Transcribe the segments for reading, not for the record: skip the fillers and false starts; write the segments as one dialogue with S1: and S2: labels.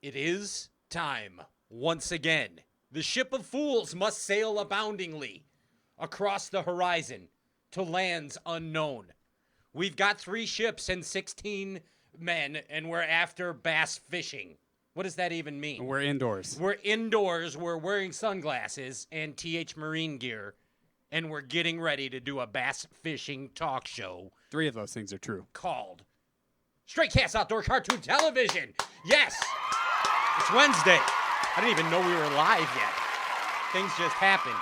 S1: It is time once again. The ship of fools must sail aboundingly across the horizon to lands unknown. We've got 3 ships and 16 men, and we're after bass fishing. What does that even mean?
S2: We're indoors.
S1: We're indoors. We're wearing sunglasses and TH Marine gear, and we're getting ready to do a bass fishing talk show
S2: 3 of those things are true.
S1: called Straight Cast Outdoor Cartoon Television. Yes, it's Wednesday. I didn't even know we were live yet. Things just happened.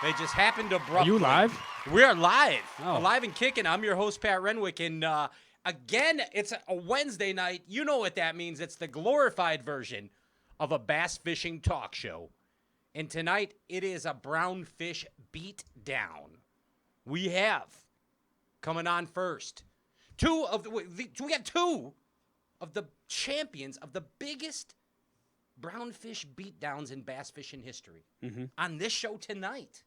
S1: They just happened abruptly.
S2: Are you live?
S1: We are live.
S2: Oh.
S1: Alive and kicking. I'm your host, Pat Renwick, and again, it's a Wednesday night. You know what that means. It's the glorified version of a bass fishing talk show. And tonight, it is a brown fish beat down. We have, coming on first, we got 2 of the champions of the biggest brown fish beatdowns in bass fishing history on this show tonight.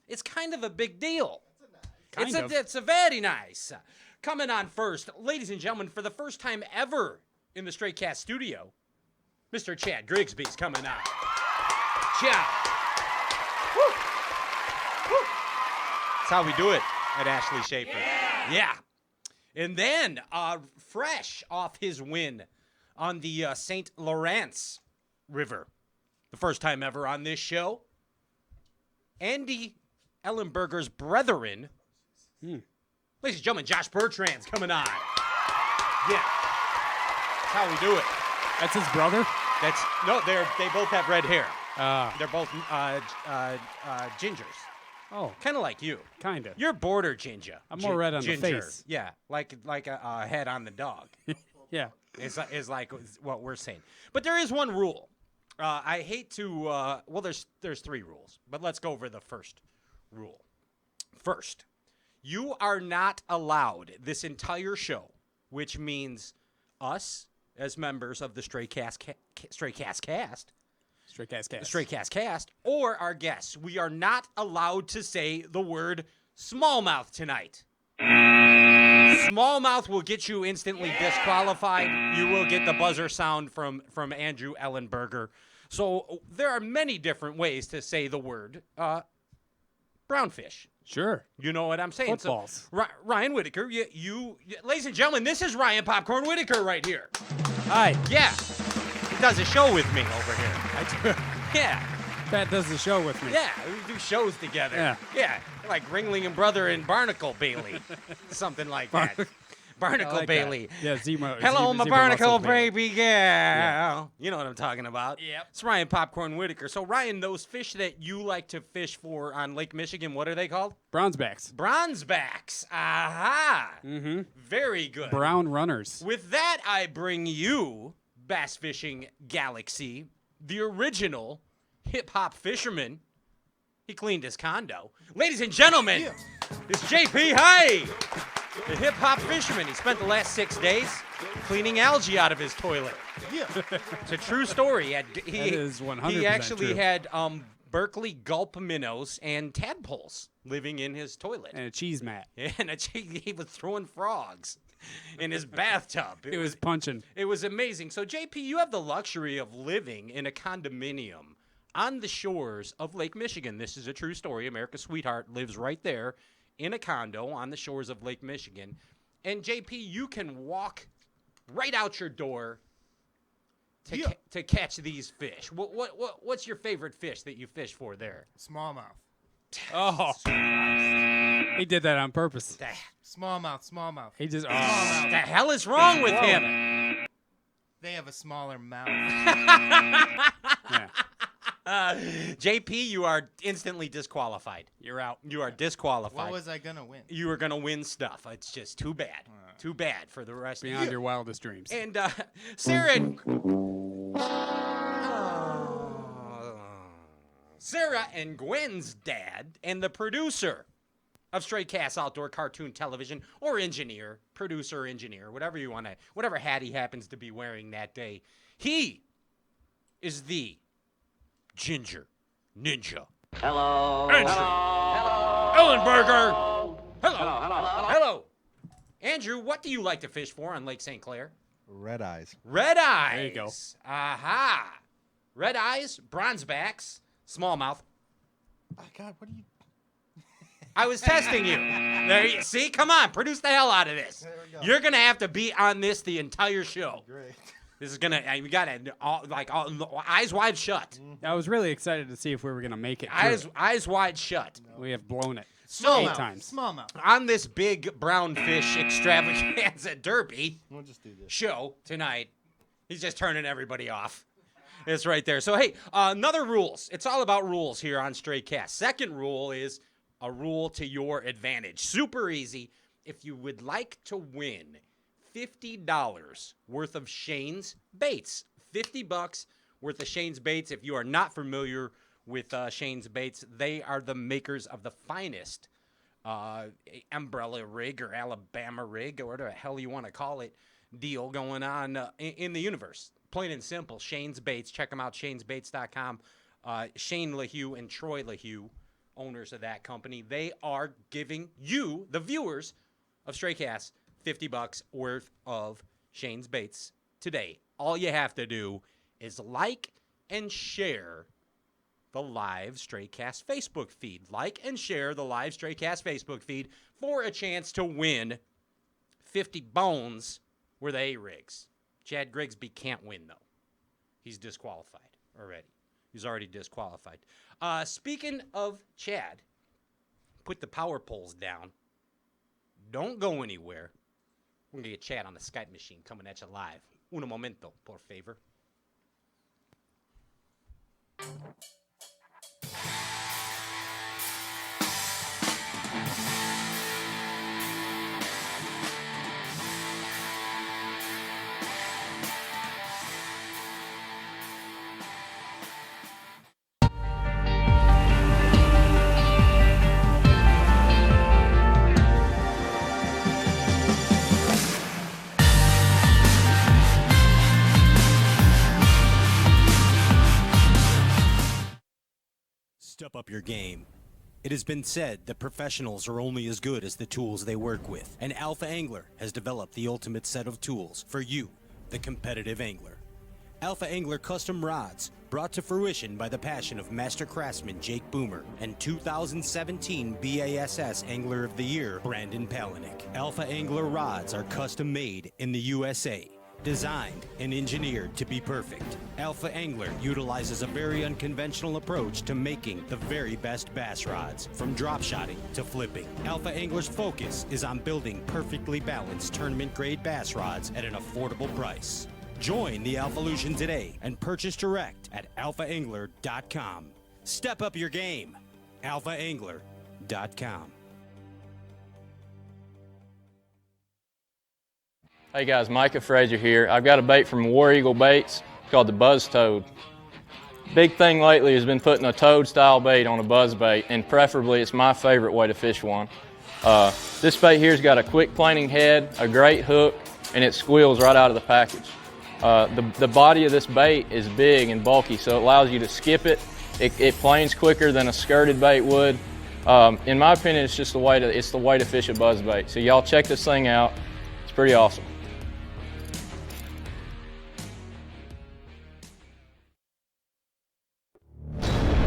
S1: It's kind of a big deal. It's a very nice. Coming on first, ladies and gentlemen, for the first time ever in the Straight Cast studio, Mr. Chad Grigsby's coming on. Chad. Woo. Woo. That's how we do it at Ashley Schaefer. Yeah. And then, fresh off his win on the St. Lawrence River, the first time ever on this show, Andy Ellenberger's brethren, ladies and gentlemen, Josh Bertrand's coming on. Yeah. That's how we do it.
S2: That's his brother?
S1: They both have red hair. They're both gingers.
S2: Oh,
S1: Kind of like you.
S2: kind of.
S1: You're border ginger.
S2: I'm more red on the
S1: ginger.
S2: face.
S1: Yeah, like a head on the dog.
S2: Yeah.
S1: is like what we're saying. But there is one rule. I hate to. There's 3 rules, but let's go over the first rule. First, you are not allowed this entire show, which means us as members of the Stray Cast Cast, or our guests. We are not allowed to say the word smallmouth tonight. Smallmouth will get you instantly disqualified. You will get the buzzer sound from Andrew Ellenberger. So there are many different ways to say the word brownfish.
S2: Sure.
S1: You know what I'm saying?
S2: Footballs.
S1: So, Ryan Whitaker, you, ladies and gentlemen, this is Ryan Popcorn Whitaker right here.
S2: Hi.
S1: Yeah. He does a show with me over here.
S2: I do.
S1: Yeah.
S2: Pat does the show with me.
S1: Yeah, we do shows together.
S2: Yeah.
S1: Yeah, like Ringling and Brother and Barnacle Bailey. Something like that. Barnacle
S2: like
S1: Bailey.
S2: that. Yeah, Zemo.
S1: Hello, my
S2: Zebra
S1: Barnacle
S2: Russell Bailey.
S1: baby girl. Yeah. You know what I'm talking about.
S2: Yep.
S1: It's Ryan Popcorn Whitaker. So, Ryan, those fish that you like to fish for on Lake Michigan, what are they called?
S2: Bronzebacks.
S1: Bronzebacks. Aha.
S2: Mm-hmm.
S1: Very good.
S2: Brown runners.
S1: With that, I bring you, Bass Fishing Galaxy, the original hip-hop fisherman. He cleaned his condo. Ladies and gentlemen, it's JP. Hi! The hip-hop fisherman. He spent the last 6 days cleaning algae out of his toilet. Yeah. It's a true story.
S2: That is 100%
S1: He actually
S2: true.
S1: had Berkeley gulp minnows and tadpoles living in his toilet.
S2: And a cheese mat.
S1: And he was throwing frogs in his bathtub.
S2: It was punching.
S1: It was amazing. So, JP, you have the luxury of living in a condominium on the shores of Lake Michigan. This is a true story. America's sweetheart lives right there in a condo on the shores of Lake Michigan. And, JP, you can walk right out your door to catch these fish. What's your favorite fish that you fish for there?
S3: Smallmouth.
S2: Oh. He did that on purpose.
S3: Smallmouth.
S2: He just.
S1: What the hell is wrong with him?
S3: They have a smaller mouth.
S2: Yeah.
S1: JP, you are instantly disqualified.
S2: You're out.
S1: You are disqualified.
S3: What was I going to win?
S1: You were going to win stuff. It's just too bad. Too bad for the rest
S2: Beyond
S1: of you.
S2: your wildest dreams.
S1: And Sarah and Gwen's dad and the producer of Stray Cast Outdoor Cartoon Television, or engineer, producer, engineer, whatever hat he happens to be wearing that day. He is the Ginger Ninja.
S4: Hello.
S1: Entry. Ellenberger. Hello.
S4: Hello.
S1: Hello. Andrew, what do you like to fish for on Lake St. Clair?
S4: Red eyes.
S1: Red eyes.
S2: There you go.
S1: Aha. Red eyes, bronze backs, smallmouth.
S4: Oh, God, what are you?
S1: I was testing you. There you see. Come on, produce the hell out of this.
S4: There we go.
S1: You're gonna have to be on this the entire show.
S4: Great.
S1: This is gonna. We got to eyes wide shut.
S2: I was really excited to see if we were going to make it.
S1: Eyes wide shut.
S2: We have blown it.
S3: Smallmouth.
S2: 8 times.
S3: Smallmouth.
S1: On this big brown fish extravaganza derby
S4: We'll just do this.
S1: show tonight, he's just turning everybody off. It's right there. So hey, another rules. It's all about rules here on Straight Cast. Second rule is a rule to your advantage. Super easy. If you would like to win $50 worth of Shane's baits, $50 worth of Shane's baits. If you are not familiar with Shane's baits, they are the makers of the finest umbrella rig or Alabama rig or whatever the hell you want to call it deal going on in the universe. Plain and simple, Shane's Baits. Check them out, shanesbaits.com. Shane LaHue and Troy LaHue, owners of that company, they are giving you, the viewers of Stray Cast, $50 worth of Shane's Baits today. All you have to do is like and share the live Stray Cast Facebook feed. Like and share the live Stray Cast Facebook feed for a chance to win 50 bones worth of A-rigs. Chad Grigsby can't win, though. He's disqualified already. He's already disqualified. Speaking of Chad, put the power poles down. Don't go anywhere. We're going to get Chad on the Skype machine coming at you live. Un momento, por favor.
S5: Step up your game. It has been said that professionals are only as good as the tools they work with, and Alpha Angler has developed the ultimate set of tools for you, the competitive angler. Alpha Angler custom rods, brought to fruition by the passion of master craftsman Jake Boomer and 2017 BASS Angler of the Year Brandon Palaniuk. Alpha Angler rods are custom made in the USA. Designed and engineered to be perfect, Alpha Angler utilizes a very unconventional approach to making the very best bass rods, from drop shotting to flipping. Alpha Angler's focus is on building perfectly balanced tournament-grade bass rods at an affordable price. Join the Alphalution today and purchase direct at alphaangler.com. Step up your game. alphaangler.com.
S6: Hey guys, Micah Frazier here. I've got a bait from War Eagle Baits called the Buzz Toad. Big thing lately has been putting a toad style bait on a buzz bait, and preferably it's my favorite way to fish one. This bait here's got a quick planing head, a great hook, and it squeals right out of the package. The body of this bait is big and bulky, so it allows you to skip it. It planes quicker than a skirted bait would. In my opinion, it's just the way to fish a buzz bait. So y'all check this thing out. It's pretty awesome.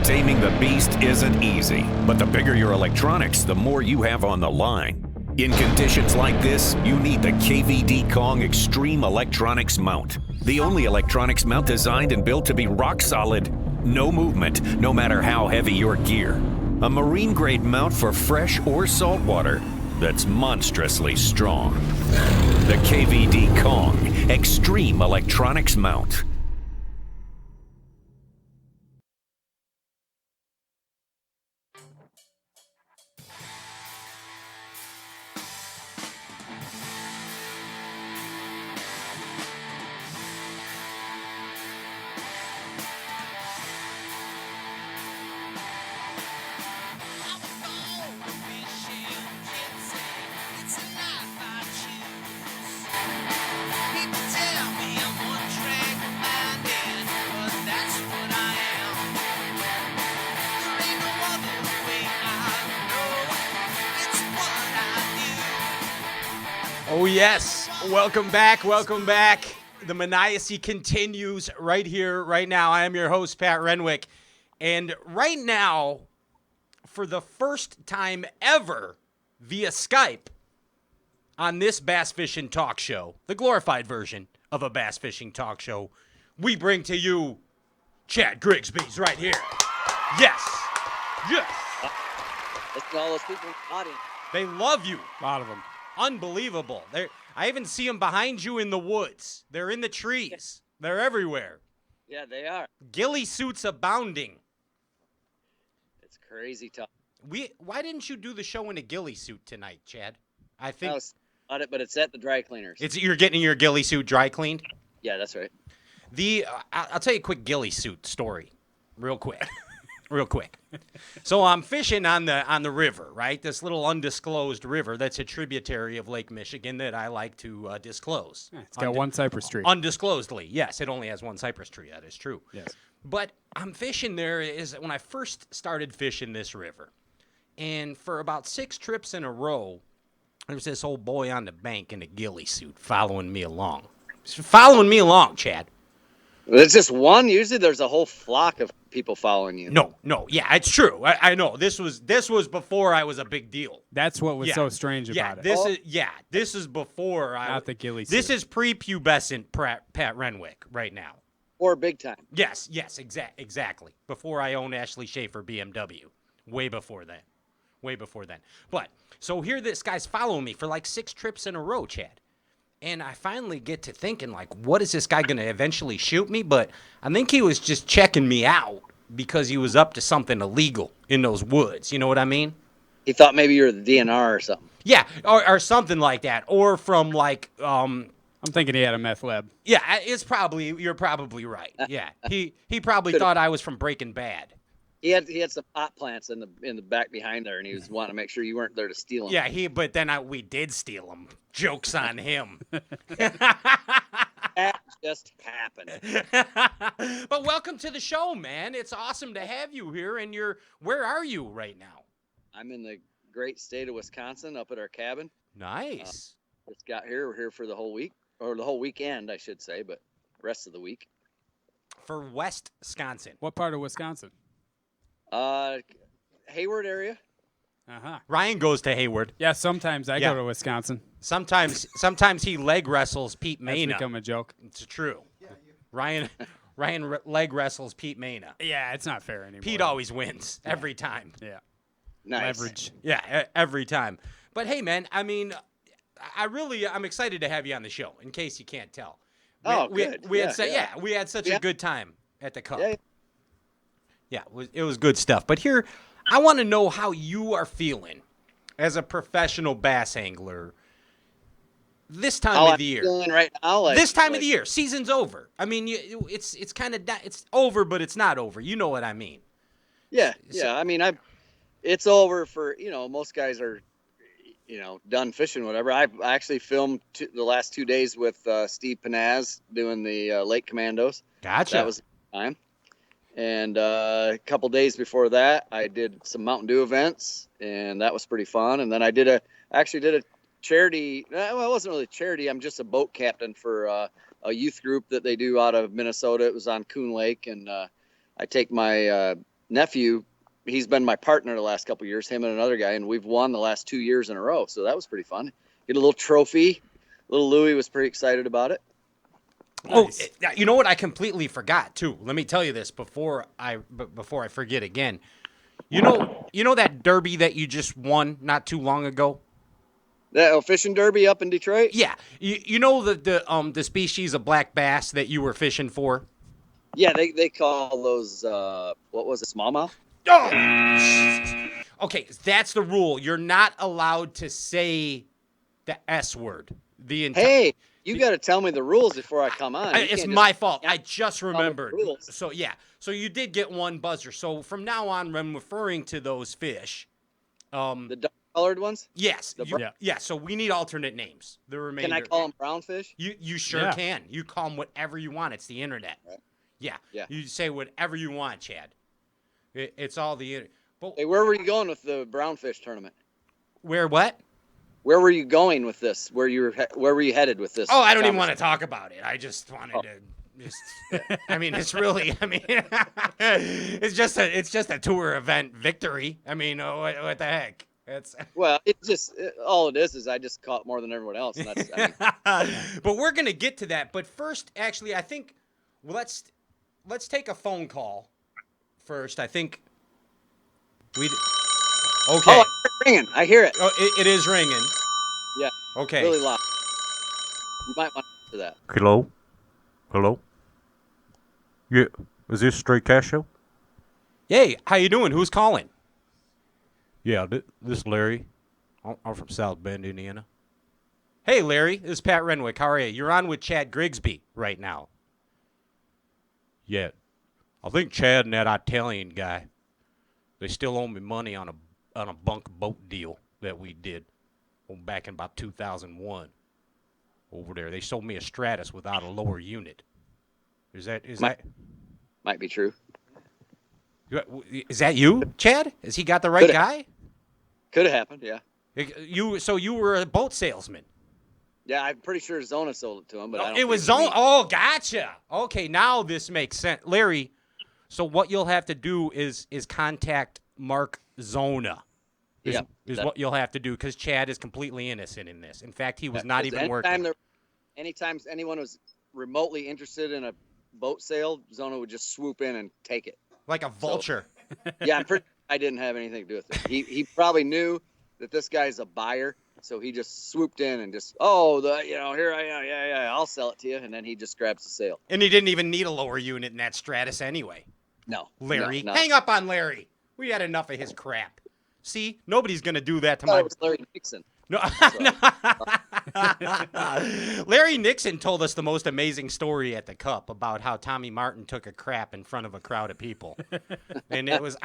S7: Taming the beast isn't easy, but the bigger your electronics, the more you have on the line. In conditions like this, you need the KVD Kong Extreme Electronics Mount. The only electronics mount designed and built to be rock solid. No movement, no matter how heavy your gear. A marine-grade mount for fresh or salt water that's monstrously strong. The KVD Kong Extreme Electronics Mount.
S1: Oh, yes. Welcome back. Welcome back. The Maniacy continues right here, right now. I am your host, Pat Renwick. And right now, for the first time ever via Skype on this bass fishing talk show, the glorified version of a bass fishing talk show, we bring to you Chad Grigsby's right here. Yes. Yes.
S8: Listen to all those people in the audience.
S1: They love you.
S2: A lot of them.
S1: Unbelievable. I even see them behind you in the woods. They're in the trees. They're everywhere.
S8: Yeah, they are.
S1: Ghillie suits abounding.
S8: It's crazy tough.
S1: Why didn't you do the show in a ghillie suit tonight, Chad? I
S8: I
S1: think
S8: was on it, but it's at the dry cleaners.
S1: you're getting your ghillie suit dry cleaned.
S8: Yeah, that's right.
S1: I'll tell you a quick ghillie suit story, real quick. Real quick. So I'm fishing on the river, right? This little undisclosed river that's a tributary of Lake Michigan that I like to disclose.
S2: Yeah, it's got one cypress tree.
S1: Undisclosedly, yes. It only has one cypress tree. That is true.
S2: Yes.
S1: But I'm fishing there is when I first started fishing this river. And for about 6 trips in a row, there was this old boy on the bank in a ghillie suit following me along. Following me along, Chad.
S8: It's just one. Usually there's a whole flock of people following you.
S1: No, yeah, it's true. I know. This was before I was a big deal.
S2: That's what was
S1: Yeah.
S2: so strange about it.
S1: This is before I
S2: Not the ghillie
S1: This
S2: suit.
S1: is pre-pubescent Pat Renwick right now.
S8: Or big time.
S1: Yes, exactly. Before I owned Ashley Schaefer BMW. Way before then. But so here this guy's following me for like 6 trips in a row, Chad. And I finally get to thinking, like, what is this guy going to eventually shoot me? But I think he was just checking me out because he was up to something illegal in those woods. You know what I mean?
S8: He thought maybe you were the DNR or something.
S1: Yeah, or something like that. Or from, like,
S2: I'm thinking he had a meth lab.
S1: yeah, you're probably right. Yeah, he probably thought I was from Breaking Bad.
S8: He had some pot plants in the back behind there, and he was wanting to make sure you weren't there to steal them.
S1: Yeah, but then we did steal them. Joke's on him.
S8: That just happened.
S1: But welcome to the show, man. It's awesome to have you here. And where are you right now?
S8: I'm in the great state of Wisconsin, up at our cabin.
S1: Nice.
S8: Just got here. We're here for the whole week, or the whole weekend, I should say, but rest of the week.
S1: For West Wisconsin.
S2: What part of Wisconsin?
S8: Hayward area.
S2: Uh-huh.
S1: Ryan goes to Hayward.
S2: Yeah, sometimes I
S1: Yeah.
S2: go to Wisconsin.
S1: Sometimes he leg wrestles Pete
S2: That's
S1: Mena.
S2: become a joke.
S1: It's true. Ryan leg wrestles Pete Mena.
S2: Yeah, it's not fair anymore.
S1: Pete always wins every time.
S2: Yeah.
S8: Nice.
S2: Leverage.
S1: Yeah, every time. But hey, man, I mean, I'm excited to have you on the show. In case you can't tell.
S8: Good.
S1: We had such a good time at the Cup.
S8: Yeah.
S1: Yeah, it was good stuff. But here, I want to know how you are feeling as a professional bass angler this time of the year.
S8: Feeling right now,
S1: This time of the year, season's over. I mean, it's kind of it's over, but it's not over. You know what I mean?
S8: Yeah. I mean, it's over for most guys are done fishing, whatever. I actually filmed the last 2 days with Steve Panaz doing the Lake Commandos.
S1: Gotcha.
S8: That was the time. And a couple days before that, I did some Mountain Dew events, and that was pretty fun. And then I actually did a charity. Well, it wasn't really charity. I'm just a boat captain for a youth group that they do out of Minnesota. It was on Coon Lake, and I take my nephew. He's been my partner the last couple of years, him and another guy, and we've won the last 2 years in a row. So that was pretty fun. Get a little trophy. Little Louie was pretty excited about it.
S1: Nice. Oh, you know what? I completely forgot too. Let me tell you this before I forget again. You know that derby that you just won not too long ago?
S8: That fishing derby up in Detroit?
S1: Yeah. You know the species of black bass that you were fishing for?
S8: Yeah, they call those what was it, smallmouth?
S1: Oh! Okay, that's the rule. You're not allowed to say the S word.
S8: Hey, you got to tell me the rules before I come on.
S1: It's my fault. I just remembered.
S8: rules.
S1: So yeah. So you did get one buzzer. So from now on, when referring to those fish,
S8: The dark colored ones?
S1: yes,
S2: Yeah.
S1: yeah. So we need alternate names. The remainder.
S8: Can I call them brownfish?
S1: You sure
S2: Yeah.
S1: can. You call them whatever you want. It's the internet.
S8: Right.
S1: Yeah.
S8: Yeah.
S1: You say whatever you want, Chad. It's all the internet. But
S8: Hey, where were you going with the brownfish tournament?
S1: where what?
S8: where were you going with this? Where were you headed with this?
S1: Oh, I don't even want to talk about it. I just wanted to just. I mean, it's really. I mean, it's just a tour event victory. I mean, what the heck?
S8: Well, all it is I just caught more than everyone else. And that's,
S1: But we're gonna get to that. But first, actually, I think let's take a phone call first. I think we. Okay.
S8: Oh, it's ringing. I hear it.
S1: Oh, it is ringing.
S8: Yeah.
S1: Okay.
S8: Really loud. You might want to answer that.
S9: Hello? Hello? Yeah, is this Straight Cash Show?
S1: Hey, how you doing? Who's calling?
S9: Yeah, this is Larry. I'm from South Bend, Indiana.
S1: Hey, Larry. This is Pat Renwick. How are you? You're on with Chad Grigsby right now.
S9: Yeah, I think Chad and that Italian guy, they still owe me money on a bunk boat deal that we did back in about 2001. Over there, they sold me a Stratus without a lower unit.
S8: Might be true.
S1: Is that you, Chad? Has he got the right guy?
S8: Could have happened, yeah.
S1: So you were a boat salesman.
S8: Yeah, I'm pretty sure Zona sold it to him, but I don't
S1: it was
S8: think
S1: Zona. Oh, gotcha. Okay, now this makes sense, Larry. So what you'll have to do is contact Mark Zona. Is what you'll have to do, because Chad is completely innocent in this. In fact, he was not even working.
S8: Anytime anyone was remotely interested in a boat sale, Zona would just swoop in and take it.
S1: Like a vulture.
S8: So, yeah, I didn't have anything to do with it. He probably knew that this guy's a buyer, so he just swooped in and just, here I am, yeah, I'll sell it to you, and then he just grabs the sale.
S1: And he didn't even need a lower unit in that Stratus anyway.
S8: No.
S1: Larry.
S8: No.
S1: Hang up on Larry. We had enough of his crap. See, nobody's going to do that to
S8: It was Larry Nixon.
S1: No. Larry Nixon told us the most amazing story at the Cup about how Tommy Martin took a crap in front of a crowd of people. And it was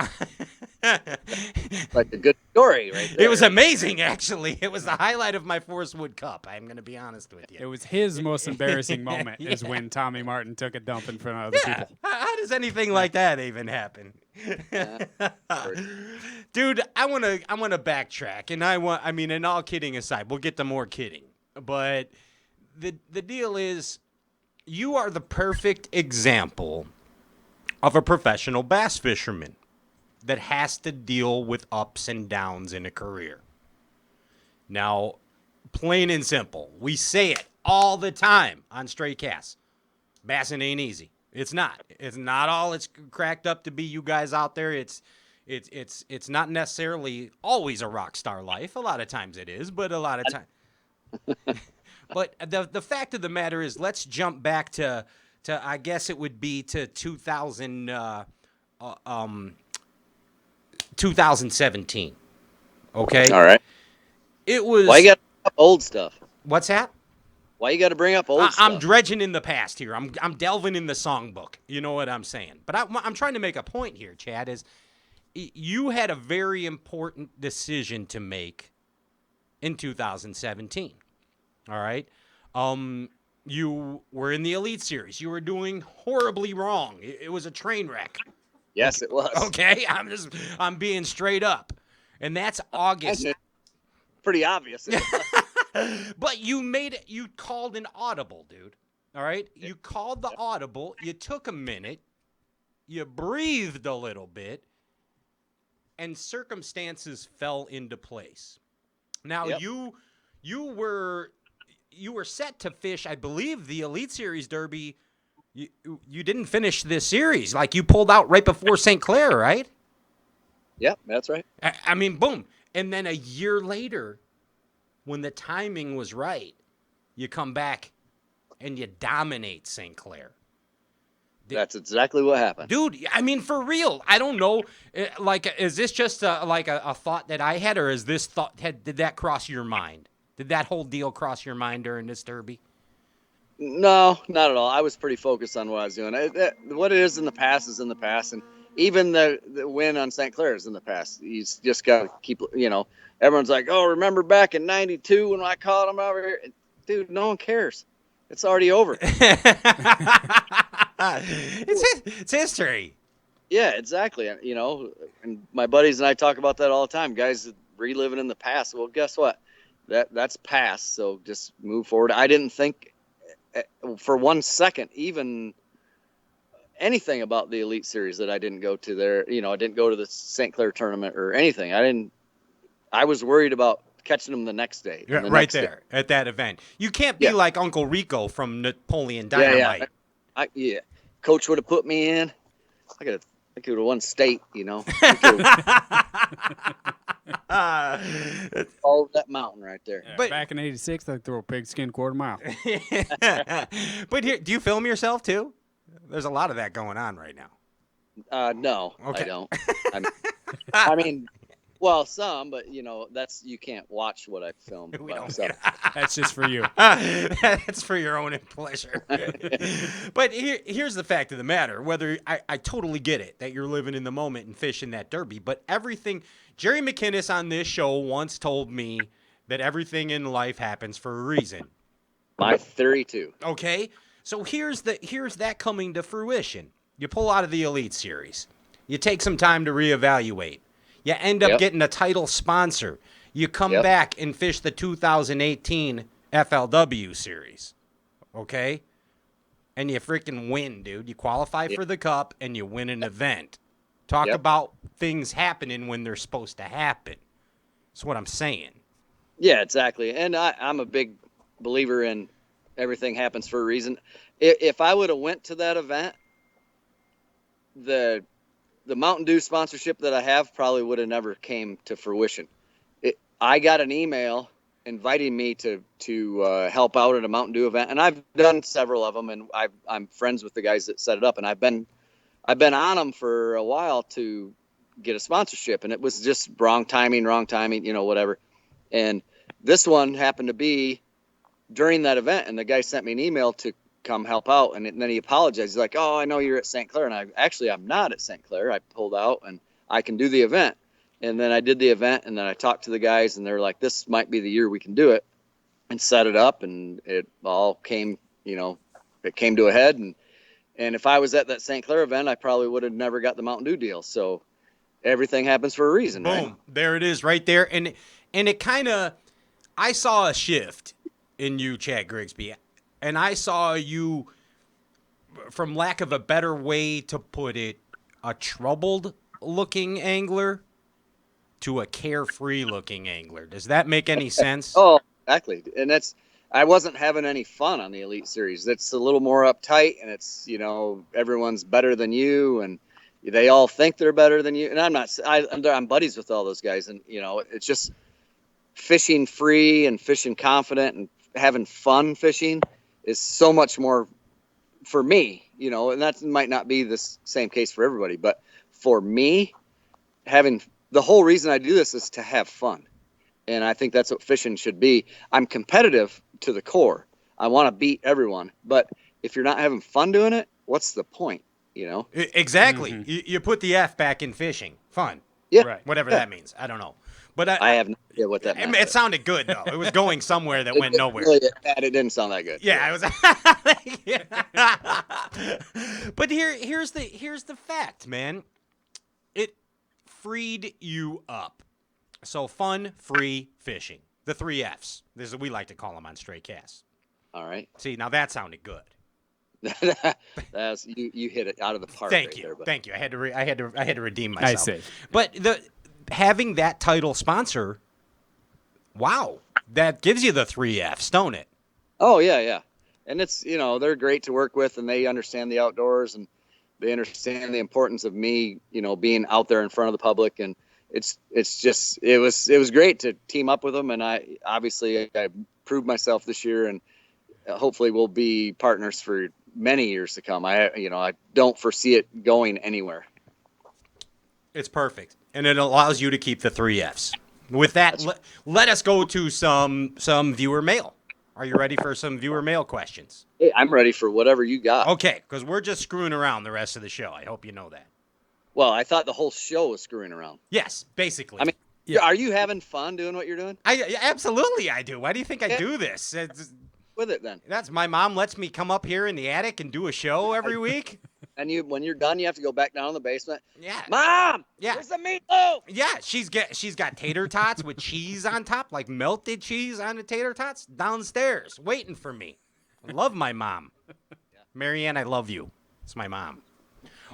S8: like a good story right there.
S1: It was amazing, actually. It was the highlight of my Forest Wood Cup. I'm going to be honest with you.
S2: It was his most embarrassing moment is when Tommy Martin took a dump in front of other people.
S1: How does anything like that even happen? Dude, I want to backtrack, and and all kidding aside, we'll get to more kidding. But the deal is, you are the perfect example of a professional bass fisherman that has to deal with ups and downs in a career. Now, plain and simple, we say it all the time on Straight Cast. Bassing ain't easy. It's not. It's not all it's cracked up to be, you guys out there. It's not necessarily always a rock star life. A lot of times it is, but a lot of times. But the fact of the matter is, let's jump back to I guess it would be to 2017. Okay.
S8: All right.
S1: It was.
S8: Why you got old stuff?
S1: What's that?
S8: Why you got to bring up old stuff?
S1: I'm dredging in the past here. I'm delving in the songbook. You know what I'm saying? But I'm trying to make a point here, Chad, is you had a very important decision to make in 2017. All right? You were in the Elite Series. You were doing horribly wrong. It was a train wreck.
S8: Yes, it was.
S1: Okay? I'm being straight up. And that's August.
S8: Pretty obvious.
S1: But you called an audible, dude. All right? You called the audible. You took a minute. You breathed a little bit. And circumstances fell into place. Now, you were set to fish, I believe, the Elite Series Derby. You didn't finish this series. Like, you pulled out right before st.Clair, right?
S8: Yep, that's right.
S1: I mean, boom. And then a year later, when the timing was right, you come back and you dominate st.Clair.
S8: That's exactly what happened.
S1: Dude, I mean, for real. I don't know. Like, is this just a thought that I had, or is this thought, did that cross your mind? Did that whole deal cross your mind during this Derby?
S8: No, not at all. I was pretty focused on what I was doing. What it is in the past is in the past, and even the win on st.Clair is in the past. You just got to keep, everyone's like, oh, remember back in 92 when I caught him over here? Dude, no one cares. It's already over.
S1: It's history.
S8: Yeah, exactly. And my buddies and I talk about that all the time. Guys reliving in the past. Well, guess what? that's past. So just move forward. I didn't think for 1 second even anything about the Elite Series that I didn't go to there. I didn't go to the St. Clair tournament or anything. I was worried about catching them the next day.
S1: Yeah,
S8: the
S1: right
S8: next
S1: there
S8: day.
S1: at that event. You can't be
S8: Yeah.
S1: like Uncle Rico from Napoleon Dynamite.
S8: Yeah. Coach would have put me in. I could have won state, All that mountain right there.
S2: Yeah,
S1: But-
S2: back in '86, they threw a pigskin quarter mile.
S1: But here, do you film yourself too? There's a lot of that going on right now.
S8: No,
S1: Okay.
S8: I don't. I mean, well, some, but that's you can't watch what I filmed.
S1: We don't.
S8: So.
S2: That's just for you.
S1: That's for your own pleasure. But here's the fact of the matter. Whether I totally get it that you're living in the moment and fishing that derby, but everything Jerry McInnes on this show once told me that everything in life happens for a reason.
S8: My theory too.
S1: Okay? So here's that coming to fruition. You pull out of the Elite Series. You take some time to reevaluate. You end up
S8: Yep.
S1: getting a title sponsor. You come
S8: Yep.
S1: back and fish the 2018 FLW Series. Okay? And you freaking win, dude. You qualify for the Cup and you win an event. Talk
S8: Yep.
S1: about things happening when they're supposed to happen. That's what I'm saying.
S8: Yeah, exactly. And I'm a big believer in everything happens for a reason. If I would have went to that event, the Mountain Dew sponsorship that I have probably would have never came to fruition. I got an email inviting me to help out at a Mountain Dew event, and I've done several of them, and I'm friends with the guys that set it up, and I've been on them for a while to get a sponsorship, and it was just wrong timing, whatever. And this one happened to be during that event, and the guy sent me an email to come help out, and then he apologized. He's like, "Oh, I know you're at St. Clair," and I'm not at St. Clair. I pulled out, and I can do the event. And then I did the event, and then I talked to the guys, and they're like, "This might be the year we can do it," and set it up, and it all came, it came to a head. And if I was at that St. Clair event, I probably would have never got the Mountain Dew deal. So everything happens for a reason,
S1: Boom.
S8: right?
S1: There it is right there. And it kind of, I saw a shift in you, Chad Grigsby. And I saw you, from lack of a better way to put it, a troubled-looking angler to a carefree-looking angler. Does that make any sense?
S8: Oh, exactly. And I wasn't having any fun on the Elite Series. It's a little more uptight, and it's, everyone's better than you, and they all think they're better than you. And I'm buddies with all those guys, and, it's just fishing free and fishing confident and having fun fishing is so much more for me, and that might not be the same case for everybody, but for me, the whole reason I do this is to have fun. And I think that's what fishing should be. I'm competitive to the core. I want to beat everyone, but if you're not having fun doing it, what's the point,
S1: Exactly. Mm-hmm. You put the F back in fishing. Fun.
S8: Yeah.
S2: Right.
S1: Whatever that means. I don't know. But
S8: I have no idea what that meant.
S1: It sounded good, though. It was going somewhere that went nowhere.
S8: It didn't sound that good.
S1: Yeah, it was. But here's the fact, man. It freed you up. So fun, free fishing. The 3 Fs. This is what we like to call them on Stray Cast.
S8: All right.
S1: See, now that sounded good.
S8: That's you hit it out of the park.
S1: Thank
S8: right
S1: you.
S8: there, but.
S1: Thank you. I had to redeem myself.
S2: I see.
S1: But having that title sponsor, wow, that gives you the 3 Fs, don't it?
S8: Oh yeah. And it's, they're great to work with, and they understand the outdoors, and they understand the importance of me, being out there in front of the public. And it was great to team up with them. And I proved myself this year, and hopefully we'll be partners for many years to come. I don't foresee it going anywhere.
S1: It's perfect. And it allows you to keep the 3 Fs. With that, let us go to some viewer mail. Are you ready for some viewer mail questions?
S8: Hey, I'm ready for whatever you got.
S1: Okay, because we're just screwing around the rest of the show. I hope you know that.
S8: Well, I thought the whole show was screwing around.
S1: Yes, basically.
S8: I mean, Are you having fun doing what you're doing?
S1: Absolutely I do. Why do you think I do this?
S8: With it then.
S1: That's my mom lets me come up here in the attic and do a show every week.
S8: And when you're done, you have to go back down in the basement.
S1: Yeah.
S8: Mom,
S1: Yeah.
S8: where's the meatloaf?
S1: Yeah, she's got tater tots with cheese on top, like melted cheese on the tater tots downstairs, waiting for me. I love my mom. Marianne, I love you. It's my mom.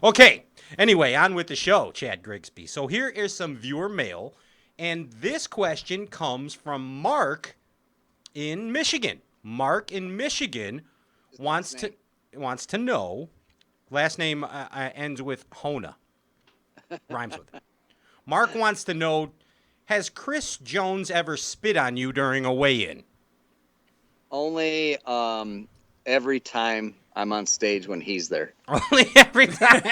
S1: Okay. Anyway, on with the show, Chad Grigsby. So here is some viewer mail, and this question comes from Mark in Michigan. Mark in Michigan wants to know. Last name ends with Hona. Rhymes with it. Mark wants to know, has Chris Jones ever spit on you during a weigh-in?
S8: Only every time I'm on stage when he's there.
S1: Only every time.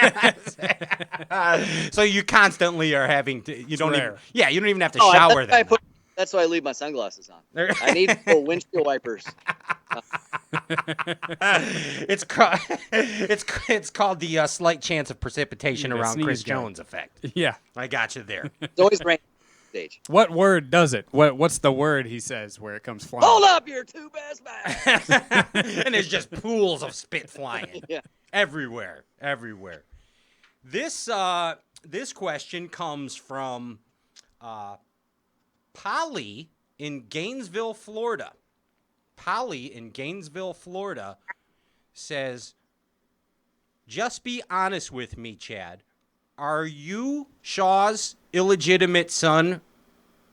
S1: So you constantly are having to. You don't even. Yeah, you don't even have to shower that.
S8: That's why I leave my sunglasses on. I need full windshield wipers.
S1: It's called the slight chance of precipitation around Chris Jones effect.
S2: Yeah,
S1: I got you there.
S8: It's always rain stage.
S2: What word does it? What's the word he says where it comes flying?
S8: Hold up, your two best bags.
S1: And there's just pools of spit flying.
S8: Yeah.
S1: Everywhere. This question comes from Polly in Gainesville, Florida. Polly in Gainesville, Florida says, just be honest with me, Chad. Are you Shaw's illegitimate son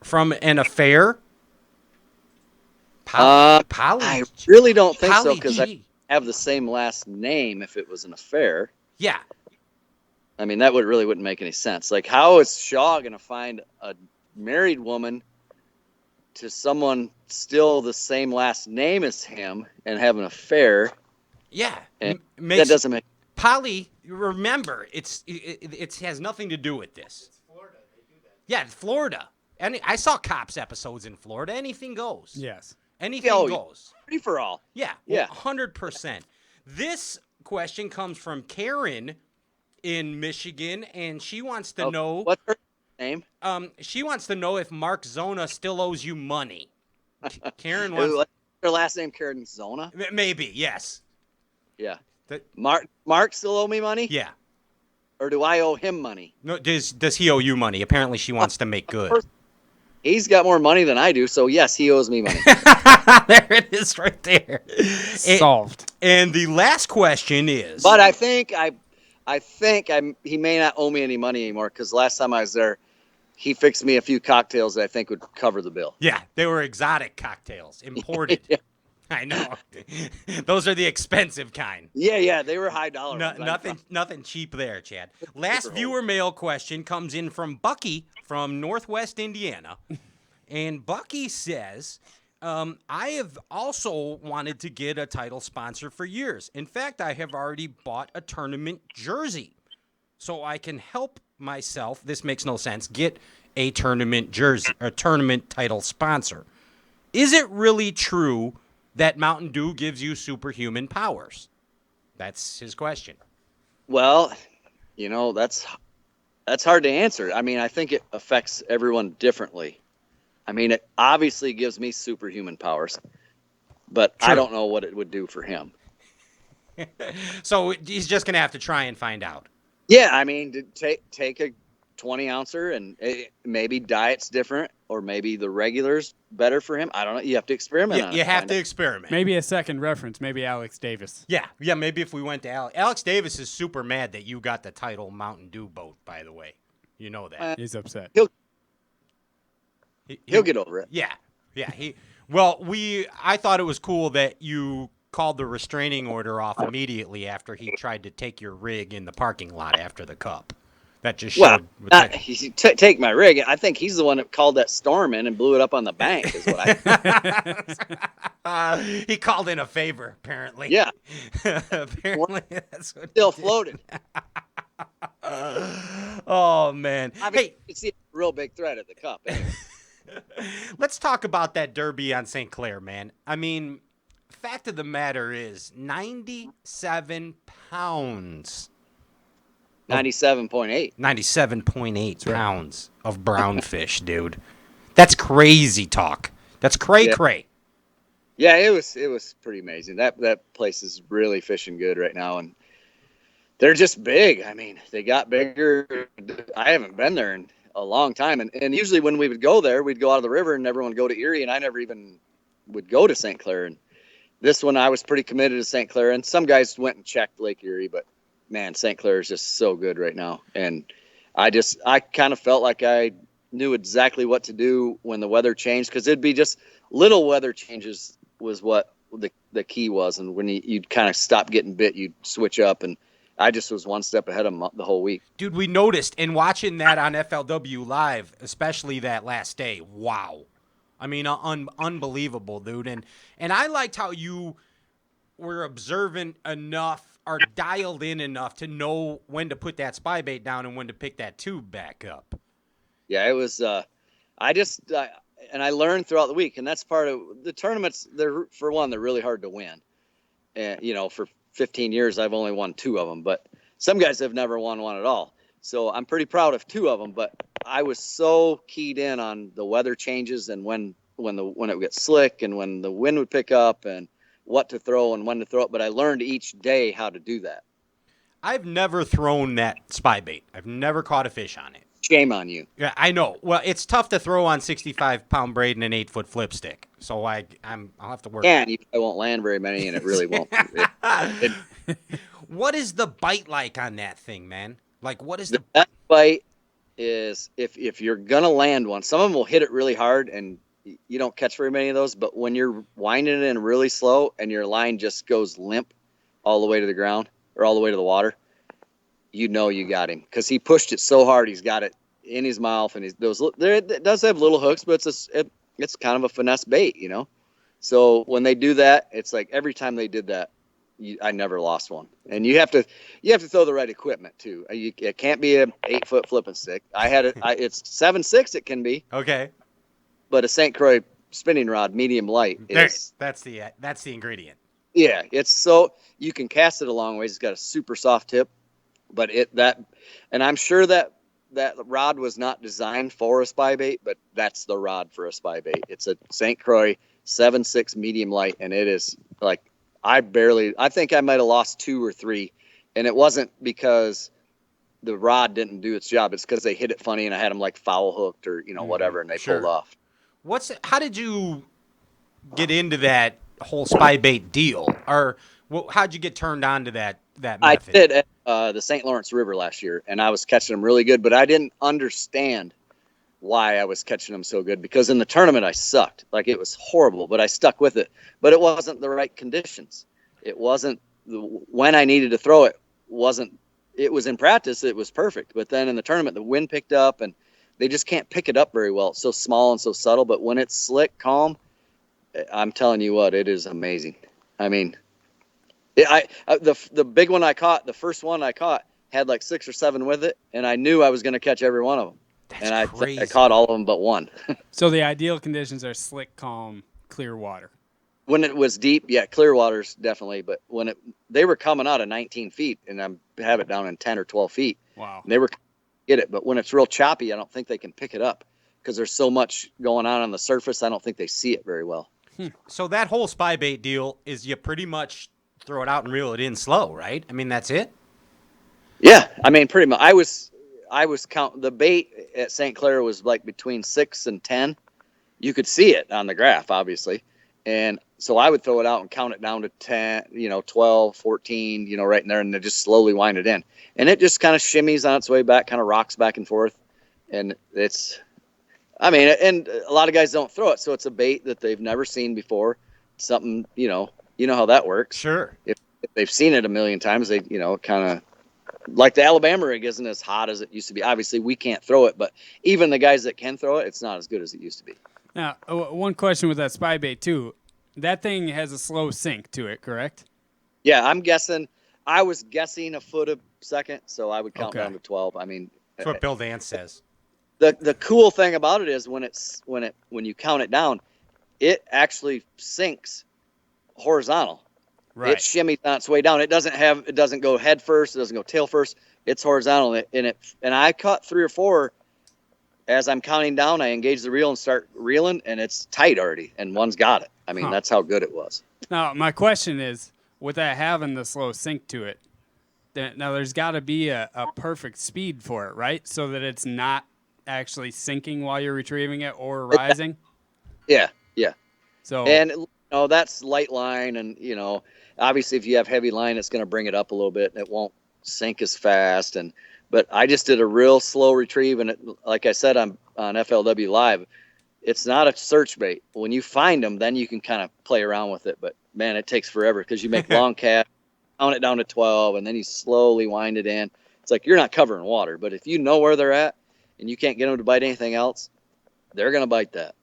S1: from an affair? Polly,
S8: I really don't think so
S1: Polly
S8: because I have the same last name if it was an affair.
S1: Yeah.
S8: I mean, that wouldn't make any sense. Like, how is Shaw going to find a married woman to someone still the same last name as him and have an affair?
S1: Yeah.
S8: That doesn't make.
S1: Polly, remember, it has nothing to do with this. It's Florida. They do that. Yeah, it's Florida. And I saw Cops episodes in Florida. Anything goes.
S2: Yes.
S1: Anything goes.
S8: Free for all.
S1: Yeah.
S8: Yeah.
S1: 100%. This question comes from Karen in Michigan, and she wants to know.
S8: What's her name?
S1: She wants to know if Mark Zona still owes you money. Karen wants.
S8: What's her last name? Karen Zona.
S1: Maybe. Yes.
S8: Yeah. Mark still owe me money?
S1: Yeah.
S8: Or do I owe him money?
S1: No. Does he owe you money? Apparently, she wants to make good.
S8: He's got more money than I do, so yes, he owes me money.
S1: There it is, right there.
S2: Solved.
S1: And the last question is.
S8: But I think he may not owe me any money anymore because last time I was there, he fixed me a few cocktails that I think would cover the bill.
S1: Yeah, they were exotic cocktails, imported.
S8: Yeah.
S1: I know. Those are the expensive kind.
S8: Yeah, they were high dollar.
S1: Nothing cheap there, Chad. Last viewer mail question comes in from Bucky from Northwest Indiana. And Bucky says, I have also wanted to get a title sponsor for years. In fact, I have already bought a tournament jersey so I can help myself, this makes no sense, get a tournament jersey, a tournament title sponsor. Is it really true that Mountain Dew gives you superhuman powers? That's his question.
S8: Well, that's hard to answer. I mean, I think it affects everyone differently. I mean, it obviously gives me superhuman powers, but
S1: True.
S8: I don't know what it would do for him.
S1: So he's just going to have to try and find out.
S8: Yeah, I mean, take a 20-ouncer and maybe diet's different, or maybe the regular's better for him. I don't know. You have to experiment on it.
S1: You have to experiment.
S2: Maybe a second reference. Maybe Alex Davis.
S1: Yeah, maybe if we went to Alex. Alex Davis is super mad that you got the title Mountain Dew boat, by the way. You know that.
S2: He's upset.
S8: He'll get over it.
S1: Yeah. I thought it was cool that you called the restraining order off immediately after he tried to take your rig in the parking lot after the Cup. That just showed.
S8: Take my rig. I think he's the one that called that storm in and blew it up on the bank. Is what
S1: he called in a favor, apparently.
S8: Yeah.
S1: Apparently, that's what.
S8: Still floated.
S1: Oh man!
S8: I mean, it's a real big threat at the Cup. Anyway.
S1: Let's talk about that Derby on St. Clair, man. I mean, fact of the matter is, 97 pounds.
S8: 97.8.
S1: 97.8 pounds of brown fish, dude. That's crazy talk. That's cray.
S8: Yeah, it was pretty amazing. That place is really fishing good right now, and They're just big. I mean, they got bigger. I haven't been there in a long time. And usually when we would go there, we'd go out of the river and everyone would go to Erie, and I never even would go to St. Clair. And this one, I was pretty committed to St. Clair. And some guys went and checked Lake Erie, but man, St. Clair is just so good right now. And I kind of felt like I knew exactly what to do when the weather changed, because it'd be just little weather changes was what the key was. And when you'd kind of stop getting bit, you'd switch up. And I just was one step ahead of them the whole week.
S1: Dude, we noticed in watching that on FLW Live, especially that last day. Wow. I mean, unbelievable, dude. And I liked how you were observant enough or dialed in enough to know when to put that spy bait down and when to pick that tube back up.
S8: Yeah, it was, and I learned throughout the week, and that's part of the tournaments. They're really hard to win. And, for 15 years, I've only won 2 of them, but some guys have never won one at all. So I'm pretty proud of 2 of them, but I was so keyed in on the weather changes and when it would get slick and when the wind would pick up and what to throw and when to throw it. But I learned each day how to do that.
S1: I've never thrown that spy bait. I've never caught a fish on it.
S8: Shame on you.
S1: Yeah, I know. Well, it's tough to throw on 65-pound braid and an 8-foot flip stick. So I'll have to work.
S8: And you probably won't land very many, and it really won't.
S1: What is the bite like on that thing, man? Like, what is
S8: the best bite is if you're gonna land one. Some of them will hit it really hard, and you don't catch very many of those. But when you're winding it in really slow and your line just goes limp all the way to the ground or all the way to the water, you know you got him, because he pushed it so hard. He's got it in his mouth, and it does have little hooks, but it's kind of a finesse bait, So when they do that, it's like every time they did that, I never lost one. And you have to throw the right equipment too. It can't be a 8-foot flipping stick. It's 7.6. It can be.
S1: Okay.
S8: But a St. Clair spinning rod, medium light, is
S1: that's the ingredient.
S8: Yeah, it's so you can cast it a long ways. It's got a super soft tip, but and I'm sure that rod was not designed for a spy bait, but that's the rod for a spy bait. It's a St. Croix 7.6 medium light, and it is like I think I might have lost 2 or 3, and it wasn't because the rod didn't do its job. It's because they hit it funny, and I had them like foul hooked or whatever, and they pulled off.
S1: How did you get into that whole spy bait deal, or how'd you get turned on to that method?
S8: I did at the St. Lawrence River last year, and I was catching them really good, but I didn't understand why I was catching them so good, because in the tournament I sucked. Like, it was horrible, but I stuck with it. But it wasn't the right conditions. It wasn't when I needed to throw it. It was in practice, it was perfect, but then in the tournament the wind picked up, and they just can't pick it up very well. It's so small and so subtle, but when it's slick, calm, I'm telling you what, it is amazing. I mean, the big one I caught, the first one I caught, had like 6 or 7 with it, and I knew I was going to catch every one of them. That's crazy. I caught all of them but one.
S2: So the ideal conditions are slick, calm, clear water.
S8: When it was deep, yeah, clear waters definitely. But when they were coming out of 19 feet, and I have it down in 10 or 12 feet.
S2: Wow.
S8: They were get it, but when it's real choppy, I don't think they can pick it up because there's so much going on the surface. I don't think they see it very well.
S1: So that whole spy bait deal is you pretty much throw it out and reel it in slow, right? I mean, that's it?
S8: Yeah, I mean, pretty much. I was counting the bait at St. Clair was like between 6 and 10. You could see it on the graph, obviously. And so I would throw it out and count it down to 10, 12, 14, right in there, and then just slowly wind it in. And it just kind of shimmies on its way back, kind of rocks back and forth. And and a lot of guys don't throw it. So it's a bait that they've never seen before. Something, you know how that works.
S1: Sure.
S8: If they've seen it a million times, they, kind of like the Alabama rig isn't as hot as it used to be. Obviously we can't throw it, but even the guys that can throw it, it's not as good as it used to be.
S2: Now, one question with that spy bait too. That thing has a slow sink to it, correct?
S8: Yeah, I was guessing a foot a second, so I would count down to 12. I mean,
S1: that's what Bill Dance says.
S8: The cool thing about it is when you count it down, it actually sinks horizontal.
S2: Right.
S8: It shimmies on its way down. It doesn't go head first. It doesn't go tail first. It's horizontal, and I caught 3 or 4. As I'm counting down, I engage the reel and start reeling, and it's tight already, and one's got it. I mean, that's how good it was.
S2: Now, my question is, with that having the slow sink to it, Now there's got to be a perfect speed for it, right? So that it's not actually sinking while you're retrieving it or rising.
S8: Yeah, yeah.
S2: So
S8: And that's light line, and obviously if you have heavy line, it's going to bring it up a little bit, and it won't sink as fast. But I just did a real slow retrieve, and like I said on FLW Live, it's not a search bait. When you find them, then you can kind of play around with it. But man, it takes forever because you make long cast, count it down to 12, and then you slowly wind it in. It's like you're not covering water, but if you know where they're at and you can't get them to bite anything else, they're going to bite that.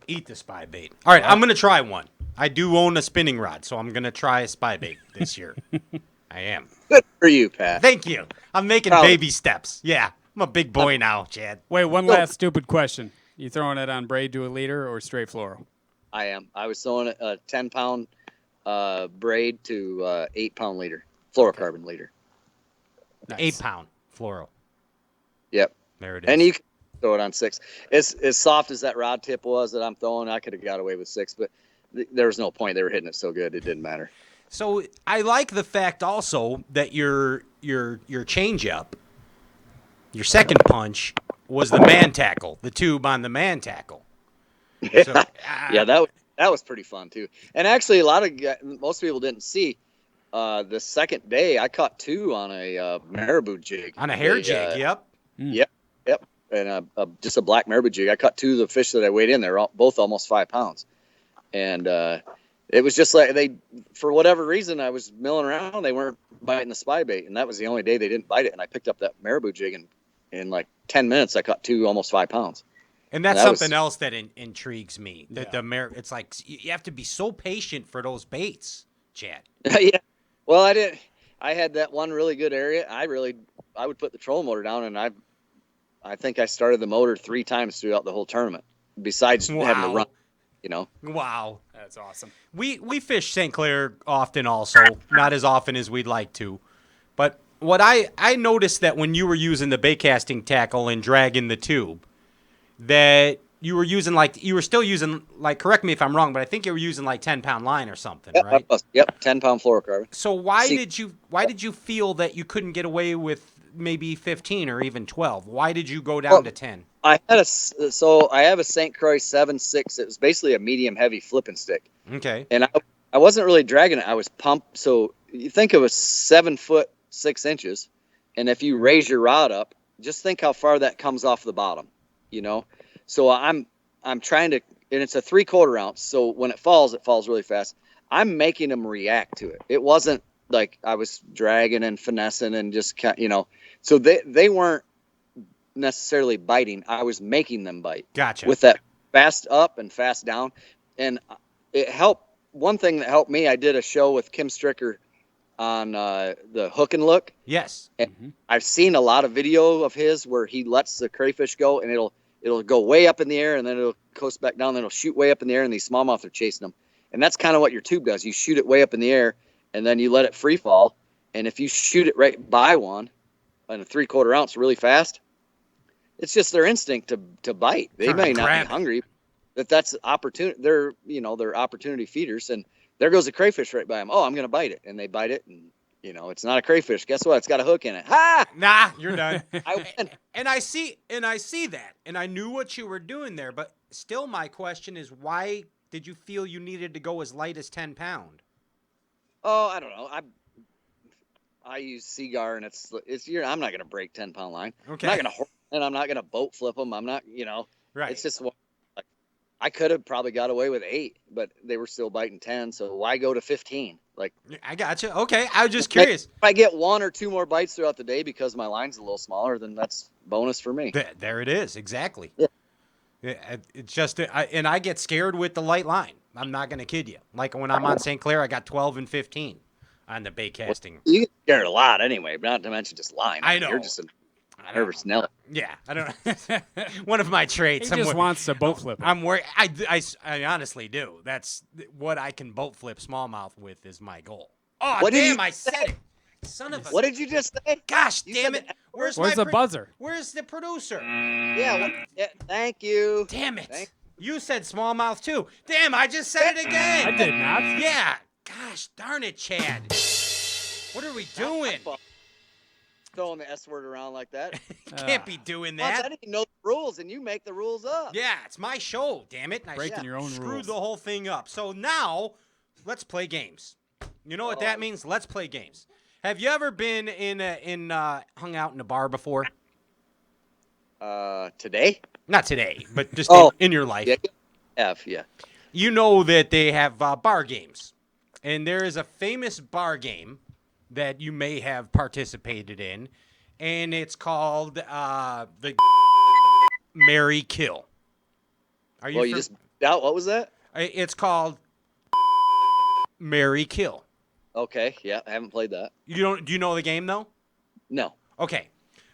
S1: Eat the spy bait. All right, I'm going to try one. I do own a spinning rod, so I'm going to try a spy bait this year. I am.
S8: Good for you, Pat.
S1: Thank you. I'm making baby steps. Yeah, I'm a big boy now, Chad.
S2: wait, one last stupid question. You throwing it on braid to a leader or straight floral?
S8: I am. I was throwing a 10-pound braid to 8-pound leader, fluorocarbon leader.
S2: Nice.
S1: 8-pound floral.
S8: Yep.
S1: There it is.
S8: And you can throw it on 6. As soft as that rod tip was that I'm throwing, I could have got away with 6, but there was no point. They were hitting it so good, it didn't matter.
S1: So I like the fact also that your changeup, your second punch, was the man tackle, the tube on the man tackle. So,
S8: Yeah, that was pretty fun too. And actually, most people didn't see the second day I caught 2 on a marabou jig.
S1: On a hair jig, yep.
S8: Yep, and just a black marabou jig. I caught 2 of the fish that I weighed in. They're both almost 5 pounds, and it was just like for whatever reason, I was milling around. They weren't biting the spy bait, and that was the only day they didn't bite it. And I picked up that marabou jig, and in like 10 minutes, I caught 2 almost 5 pounds.
S1: And that's something else that intrigues me. That it's like you have to be so patient for those baits, Chad.
S8: Yeah. Well, I had that one really good area. I would put the trolling motor down, and I think I started the motor 3 times throughout the whole tournament, besides having to run.
S1: Wow.
S2: That's awesome.
S1: We fish st.Clair often also, not as often as we'd like to. But what I noticed that when you were using the bait casting tackle and dragging the tube, that you were still using correct me if I'm wrong, but I think you were using 10-pound line or something, right?
S8: Yep, 10-pound fluorocarbon.
S1: So why did you feel that you couldn't get away with maybe 15 or even 12? Why did you go down to 10?
S8: I have a St. Croix 7.6. It was basically a medium heavy flipping stick.
S1: Okay.
S8: And I wasn't really dragging it. I was pumped. So you think of a 7 foot 6 inches, and if you raise your rod up, just think how far that comes off the bottom. So I'm trying to, and it's a 3/4 ounce. So when it falls really fast. I'm making them react to it. It wasn't like I was dragging and finessing and just so they weren't necessarily biting. I was making them bite.
S1: Gotcha.
S8: With that fast up and fast down. And it helped. One thing that helped me, I did a show with Kim Stricker on the hook and look.
S1: Yes.
S8: And I've seen a lot of video of his where he lets the crayfish go, and it'll go way up in the air, and then it'll coast back down, then it'll shoot way up in the air, and these smallmouth are chasing them. And that's kind of what your tube does. You shoot it way up in the air, and then you let it free fall. And if you shoot it right by one on a 3/4 ounce really fast, it's just their instinct to bite. They may not be hungry, but that's opportunity. They're opportunity feeders, and there goes a crayfish right by them. Oh, I'm going to bite it. And they bite it, and it's not a crayfish. Guess what? It's got a hook in it. Ha!
S1: Nah, you're done.
S8: I win.
S1: And I see that, and I knew what you were doing there, but still my question is, why did you feel you needed to go as light as 10 pound?
S8: Oh, I don't know. I use Seagar, and I'm not going to break 10-pound line.
S1: Okay.
S8: I'm not going to, and I'm not going to boat flip them. I'm not,
S1: Right.
S8: It's just I could have probably got away with 8, but they were still biting 10. So why go to 15?
S1: I gotcha. Okay. I was just curious.
S8: If I get 1 or 2 more bites throughout the day because my line's a little smaller, then that's bonus for me.
S1: There it is. Exactly.
S8: Yeah.
S1: It's just, and I get scared with the light line. I'm not going to kid you. Like when I'm on st.Clair, I got 12 and 15 on the bait casting.
S8: You get scared a lot anyway, but not to mention just line.
S1: I know.
S8: You're just a nervous Nelly.
S1: Yeah, I don't know. One of my traits.
S2: He just wants to boat flip.
S1: I'm worried. I honestly do. That's what I can boat flip smallmouth with is my goal. Oh, damn, I said it. Son of a...
S8: What did you just say?
S1: Gosh, damn it. Where's
S2: the buzzer?
S1: Where's the producer?
S8: Yeah, thank you.
S1: Damn it. You said smallmouth too. Damn, I just said it again.
S2: I did not.
S1: Yeah. Gosh, darn it, Chad. What are we doing?
S8: throwing the S word around like that.
S1: Can't be doing
S8: Once, I
S1: that.
S8: didn't even know the rules, and you make the rules up.
S1: Yeah, it's my show, damn it. And I
S2: Breaking your own
S1: screwed
S2: rules.
S1: the whole thing up. So now, let's play games. You know what that means? Let's play games. Have you ever been hung out in a bar before?
S8: Today?
S1: Not today, but just in your life.
S8: Yeah.
S1: You know that they have bar games. And there is a famous bar game that you may have participated in, and it's called the Marry Kill. Are you?
S8: Well, you just doubt. What was that?
S1: It's called Marry Kill.
S8: Okay, yeah, I haven't played that.
S1: You don't? Do you know the game though?
S8: No.
S1: Okay,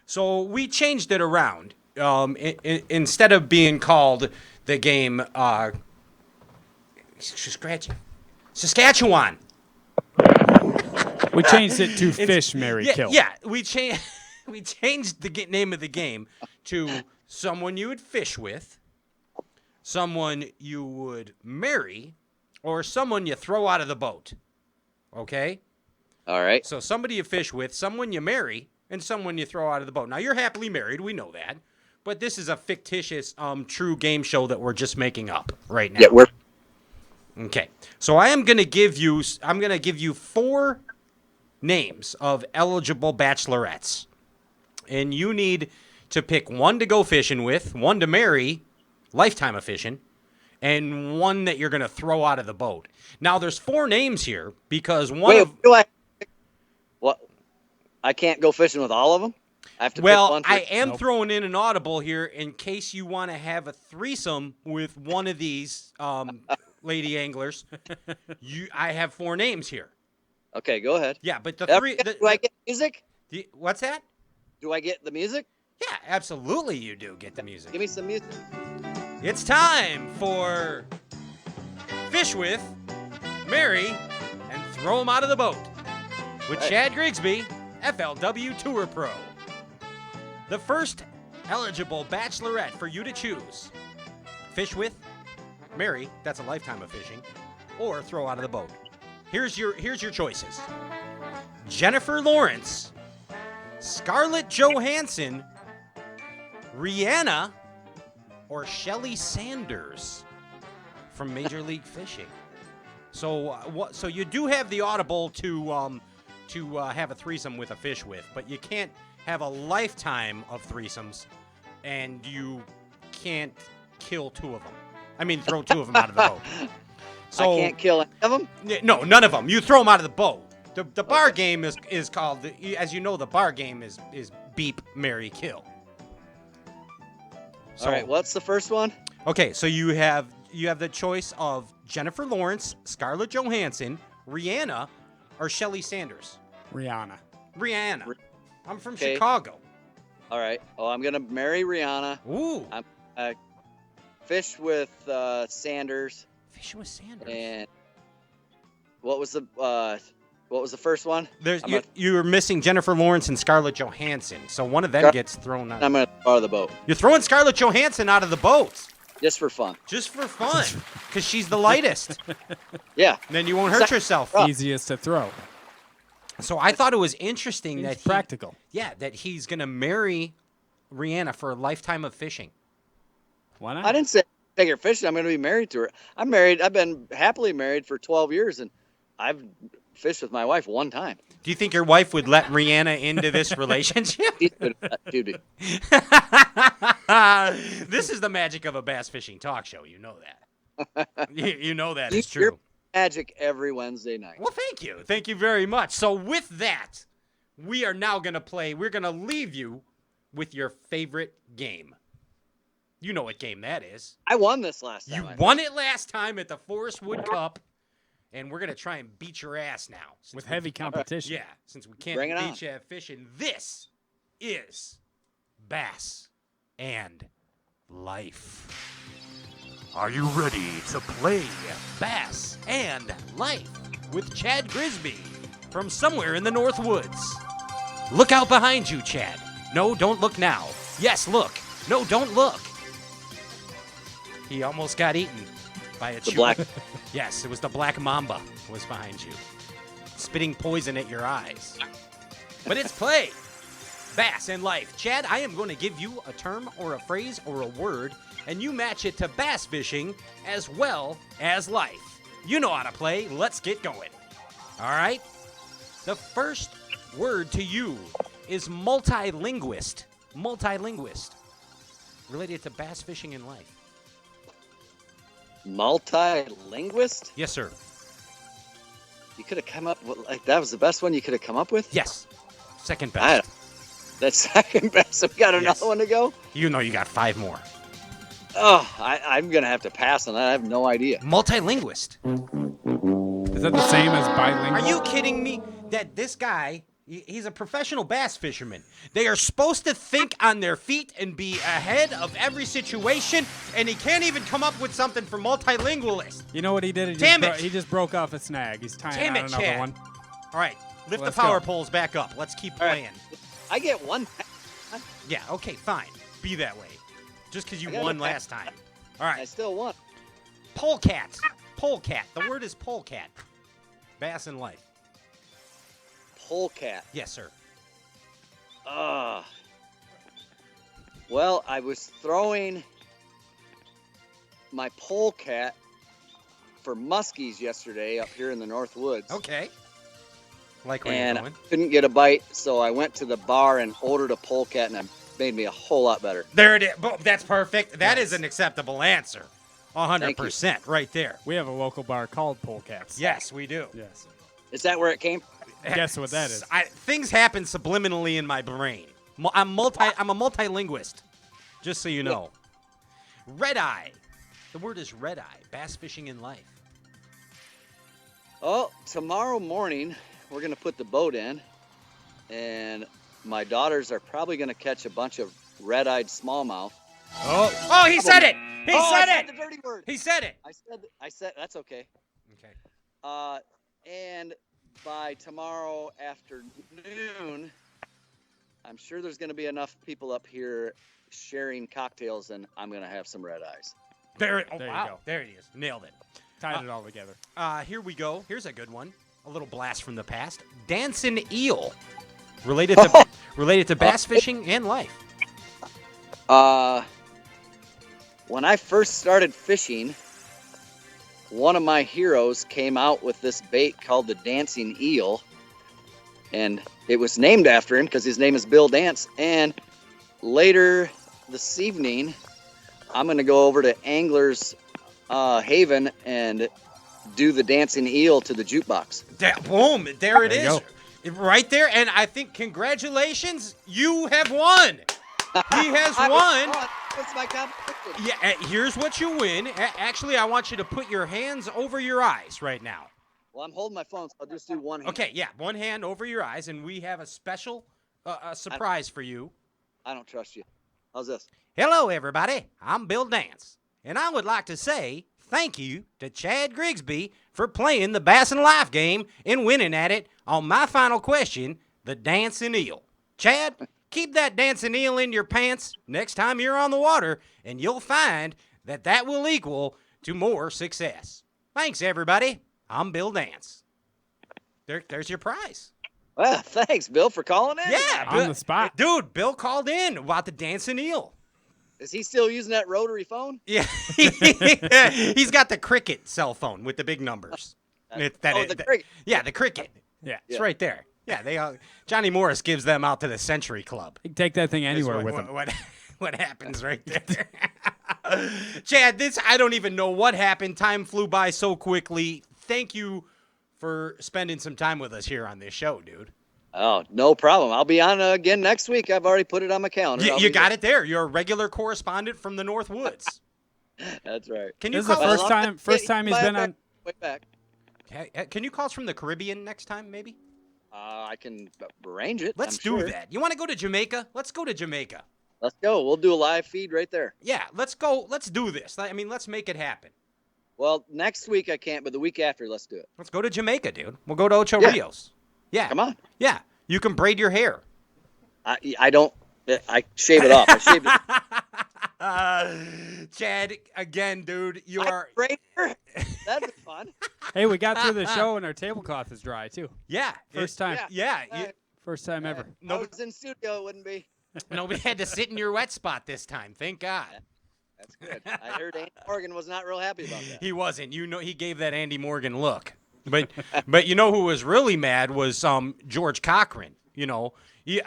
S1: so we changed it around. Instead of being called the game Saskatchewan.
S2: We changed it to Fish, Marry, Kill.
S1: Yeah, we changed the name of the game to someone you would fish with, someone you would marry, or someone you throw out of the boat. Okay?
S8: All right.
S1: So somebody you fish with, someone you marry, and someone you throw out of the boat. Now, you're happily married. We know that. But this is a fictitious, true game show that we're just making up right now.
S8: Yeah, we're
S1: Okay. So I'm going to give you 4 names of eligible bachelorettes. And you need to pick one to go fishing with, one to marry, lifetime of fishing, and one that you're going to throw out of the boat. Now, there's 4 names here because
S8: what? I can't go fishing with all of them? I have to pick
S1: Well,
S8: one
S1: I am throwing in an audible here in case you want to have a threesome with one of these lady anglers. I have 4 names here.
S8: Okay, go ahead.
S1: Yeah, but the
S8: Do
S1: 3...
S8: I get music?
S1: What's that?
S8: Do I get the music?
S1: Yeah, absolutely you do get the music.
S8: Give me some music.
S1: It's time for Fish With, Marry, and Throw 'em Out of the Boat with Chad Grigsby, FLW Tour Pro. The first eligible bachelorette for you to choose. Fish with, marry, that's a lifetime of fishing, or throw out of the boat. Here's your choices. Jennifer Lawrence, Scarlett Johansson, Rihanna, or Shelly Sanders from Major League Fishing. So so you do have the audible to have a threesome with a fish with, but you can't have a lifetime of threesomes, and you can't kill 2 of them. I mean, throw 2 of them out of the boat. So
S8: I can't kill any of them?
S1: No, none of them. You throw them out of the boat. The bar game is called, as you know, the bar game is beep, marry, kill. So,
S8: All right, what's the first one?
S1: Okay, so you have the choice of Jennifer Lawrence, Scarlett Johansson, Rihanna, or Shelly Sanders.
S2: Rihanna.
S1: Rihanna. I'm from
S8: Okay.
S1: Chicago.
S8: All right. Oh, I'm going to marry Rihanna.
S1: Ooh.
S8: I'm fish with Sanders.
S1: Fish with Sanders.
S8: And what was the first one?
S1: You're missing Jennifer Lawrence and Scarlett Johansson, so one of them gets thrown out.
S8: I'm going to throw out of the boat.
S1: You're throwing Scarlett Johansson out of the boat.
S8: Just for fun.
S1: Just for fun, because she's the lightest.
S8: Yeah.
S1: And then you won't hurt yourself.
S2: Easiest to throw.
S1: So I thought it was interesting that
S2: practical.
S1: that he's going to marry Rihanna for a lifetime of fishing.
S2: Why not?
S8: I didn't say take her fishing. I'm going to be married to her. I'm married. I've been happily married for 12 years, and I've fished with my wife one time.
S1: Do you think your wife would let Rihanna into this relationship?
S8: Dude.
S1: This is the magic of a bass fishing talk show. You know that. You know that is true.
S8: You're magic every Wednesday night.
S1: Well, thank you. Thank you very much. So with that, we are now going to play. We're going to leave you with your favorite game. You know what game that is.
S8: I won this last time.
S1: You won it last time at the Forest Wood Cup, and we're going to try and beat your ass now.
S2: With heavy competition.
S1: Yeah, since we can't
S8: Bring it
S1: beat
S8: on.
S1: you at fishing. This is Bass and Life. Are you ready to play Bass and Life with Chad Grigsby from somewhere in the North Woods? Look out behind you, Chad. No, don't look now. Yes, look. No, don't look. He almost got eaten by a
S8: The
S1: chew-
S8: black.
S1: Yes, it was the black mamba was behind you, spitting poison at your eyes. But it's play. bass and life. Chad, I am going to give you a term or a phrase or a word, and you match it to bass fishing as well as life. You know how to play. Let's get going. All right? The first word to you is multilinguist. Multilinguist. Related to bass fishing and life.
S8: Multilinguist?
S1: Yes, sir.
S8: You could have come up with, like, that was the best one you could have come up with?
S1: Yes. Second best.
S8: That's second best. So we got
S1: Yes.
S8: another one to go?
S1: You know you got 5 more.
S8: Oh, I'm going to have to pass on that. I have no idea.
S1: Multilinguist.
S2: Is that the same as bilingual?
S1: Are you kidding me that this guy, he's a professional bass fisherman. They are supposed to think on their feet and be ahead of every situation, and he can't even come up with something for multilingualist.
S2: You know what he did? He just broke off a snag. He's tying
S1: Damn
S2: on
S1: it,
S2: another
S1: Chad.
S2: one.
S1: All right, lift
S2: Let's
S1: the power
S2: go.
S1: poles back up. Let's keep
S8: All right.
S1: playing.
S8: I get one.
S1: Yeah, okay, fine. Be that way. Just because you
S8: I got
S1: won
S8: it.
S1: last time. All
S8: I
S1: right,
S8: still won.
S1: polecat. Polecat. The word is polecat. Bass and life.
S8: Polecat.
S1: Yes, sir.
S8: Well, I was throwing my polecat for muskies yesterday up here in the North Woods.
S1: Okay. Like where
S8: And
S1: you're
S8: I
S1: going.
S8: couldn't get a bite, so I went to the bar and ordered a polecat, and it made me a whole lot better.
S1: There it is. That's perfect. That is
S2: Yes.
S1: an acceptable answer. 100% right there.
S2: We have a local bar called Polecats.
S1: Yes, we do.
S2: Yes.
S8: Is that where it came?
S2: Guess what that is?
S1: Things happen subliminally in my brain. I'm a multilinguist, just so you know. Red eye. The word is red eye. Bass fishing in life.
S8: Oh, tomorrow morning we're going to put the boat in, and my daughters are probably going to catch a bunch of red-eyed smallmouth.
S1: Oh, he said it. He
S8: I
S1: said
S8: the
S1: it.
S8: dirty word.
S1: He said it.
S8: I said that's okay.
S1: Okay.
S8: And by tomorrow afternoon, I'm sure there's going to be enough people up here sharing cocktails, and I'm going to have some red eyes.
S1: There
S2: you
S1: wow.
S2: go.
S1: There it is. Nailed it.
S2: Tied it all together.
S1: Here we go. Here's a good one. A little blast from the past. Dancing eel. Related to bass fishing and life.
S8: When I first started fishing, one of my heroes came out with this bait called the dancing eel, and it was named after him because his name is Bill Dance. And later this evening, I'm going to go over to Angler's Haven and do the dancing eel to the jukebox.
S1: Boom. There it
S2: There you
S1: is. Right there. And I think congratulations. You have won. He has won.
S8: What's my competition?
S1: Yeah, here's what you win. Actually, I want you to put your hands over your eyes right now.
S8: Well, I'm holding my phone, so I'll just do one hand.
S1: Okay, yeah, one hand over your eyes, and we have a special surprise for you.
S8: I don't trust you. How's this?
S1: Hello, everybody. I'm Bill Dance, and I would like to say thank you to Chad Grigsby for playing the Bass and Life game and winning at it on my final question, the dancing eel. Chad, keep that dancing eel in your pants next time you're on the water, and you'll find that will equal to more success. Thanks, everybody. I'm Bill Dance. There's your prize.
S8: Well, thanks, Bill, for calling in.
S1: Yeah.
S2: On the spot.
S1: Dude, Bill called in about the dancing eel.
S8: Is he still using that rotary phone?
S1: Yeah. He's got the Cricket cell phone with the big numbers.
S8: The Cricket.
S1: Yeah, the Cricket.
S2: Yeah.
S1: It's right there. Yeah, they all, Johnny Morris gives them out to the Century Club.
S2: You can take that thing anywhere
S1: That's
S2: with him.
S1: What happens right there. Chad, I don't even know what happened. Time flew by so quickly. Thank you for spending some time with us here on this show, dude.
S8: Oh, no problem. I'll be on again next week. I've already put it on my calendar.
S1: You got it there. You're a regular correspondent from the North Woods.
S8: That's right.
S1: Can you
S2: This is the
S1: call
S2: first time he's been on.
S8: Way back.
S1: Can you call us from the Caribbean next time, maybe?
S8: I can arrange it.
S1: Let's
S8: I'm
S1: do
S8: sure.
S1: that. You want to go to Jamaica? Let's go to Jamaica.
S8: Let's go. We'll do a live feed right there.
S1: Yeah, let's go. Let's do this. I mean, let's make it happen.
S8: Well, next week I can't, but the week after, let's do it.
S1: Let's go to Jamaica, dude. We'll go to Ocho
S8: Yeah.
S1: Rios. Yeah.
S8: Come on.
S1: Yeah. You can braid your hair.
S8: I don't. I shave it off. I shave it.
S1: Chad, again, dude, you are.
S8: That'd be fun.
S2: Hey, we got through the show and our tablecloth is dry too.
S1: Yeah.
S2: First time.
S1: Yeah.
S2: First time ever.
S8: If I was in studio, it wouldn't be.
S1: Nobody had to sit in your wet spot this time. Thank God.
S8: That's good. I heard Andy Morgan was not real happy about that.
S1: He wasn't. You know, he gave that Andy Morgan look. But you know who was really mad was George Cochran. You know,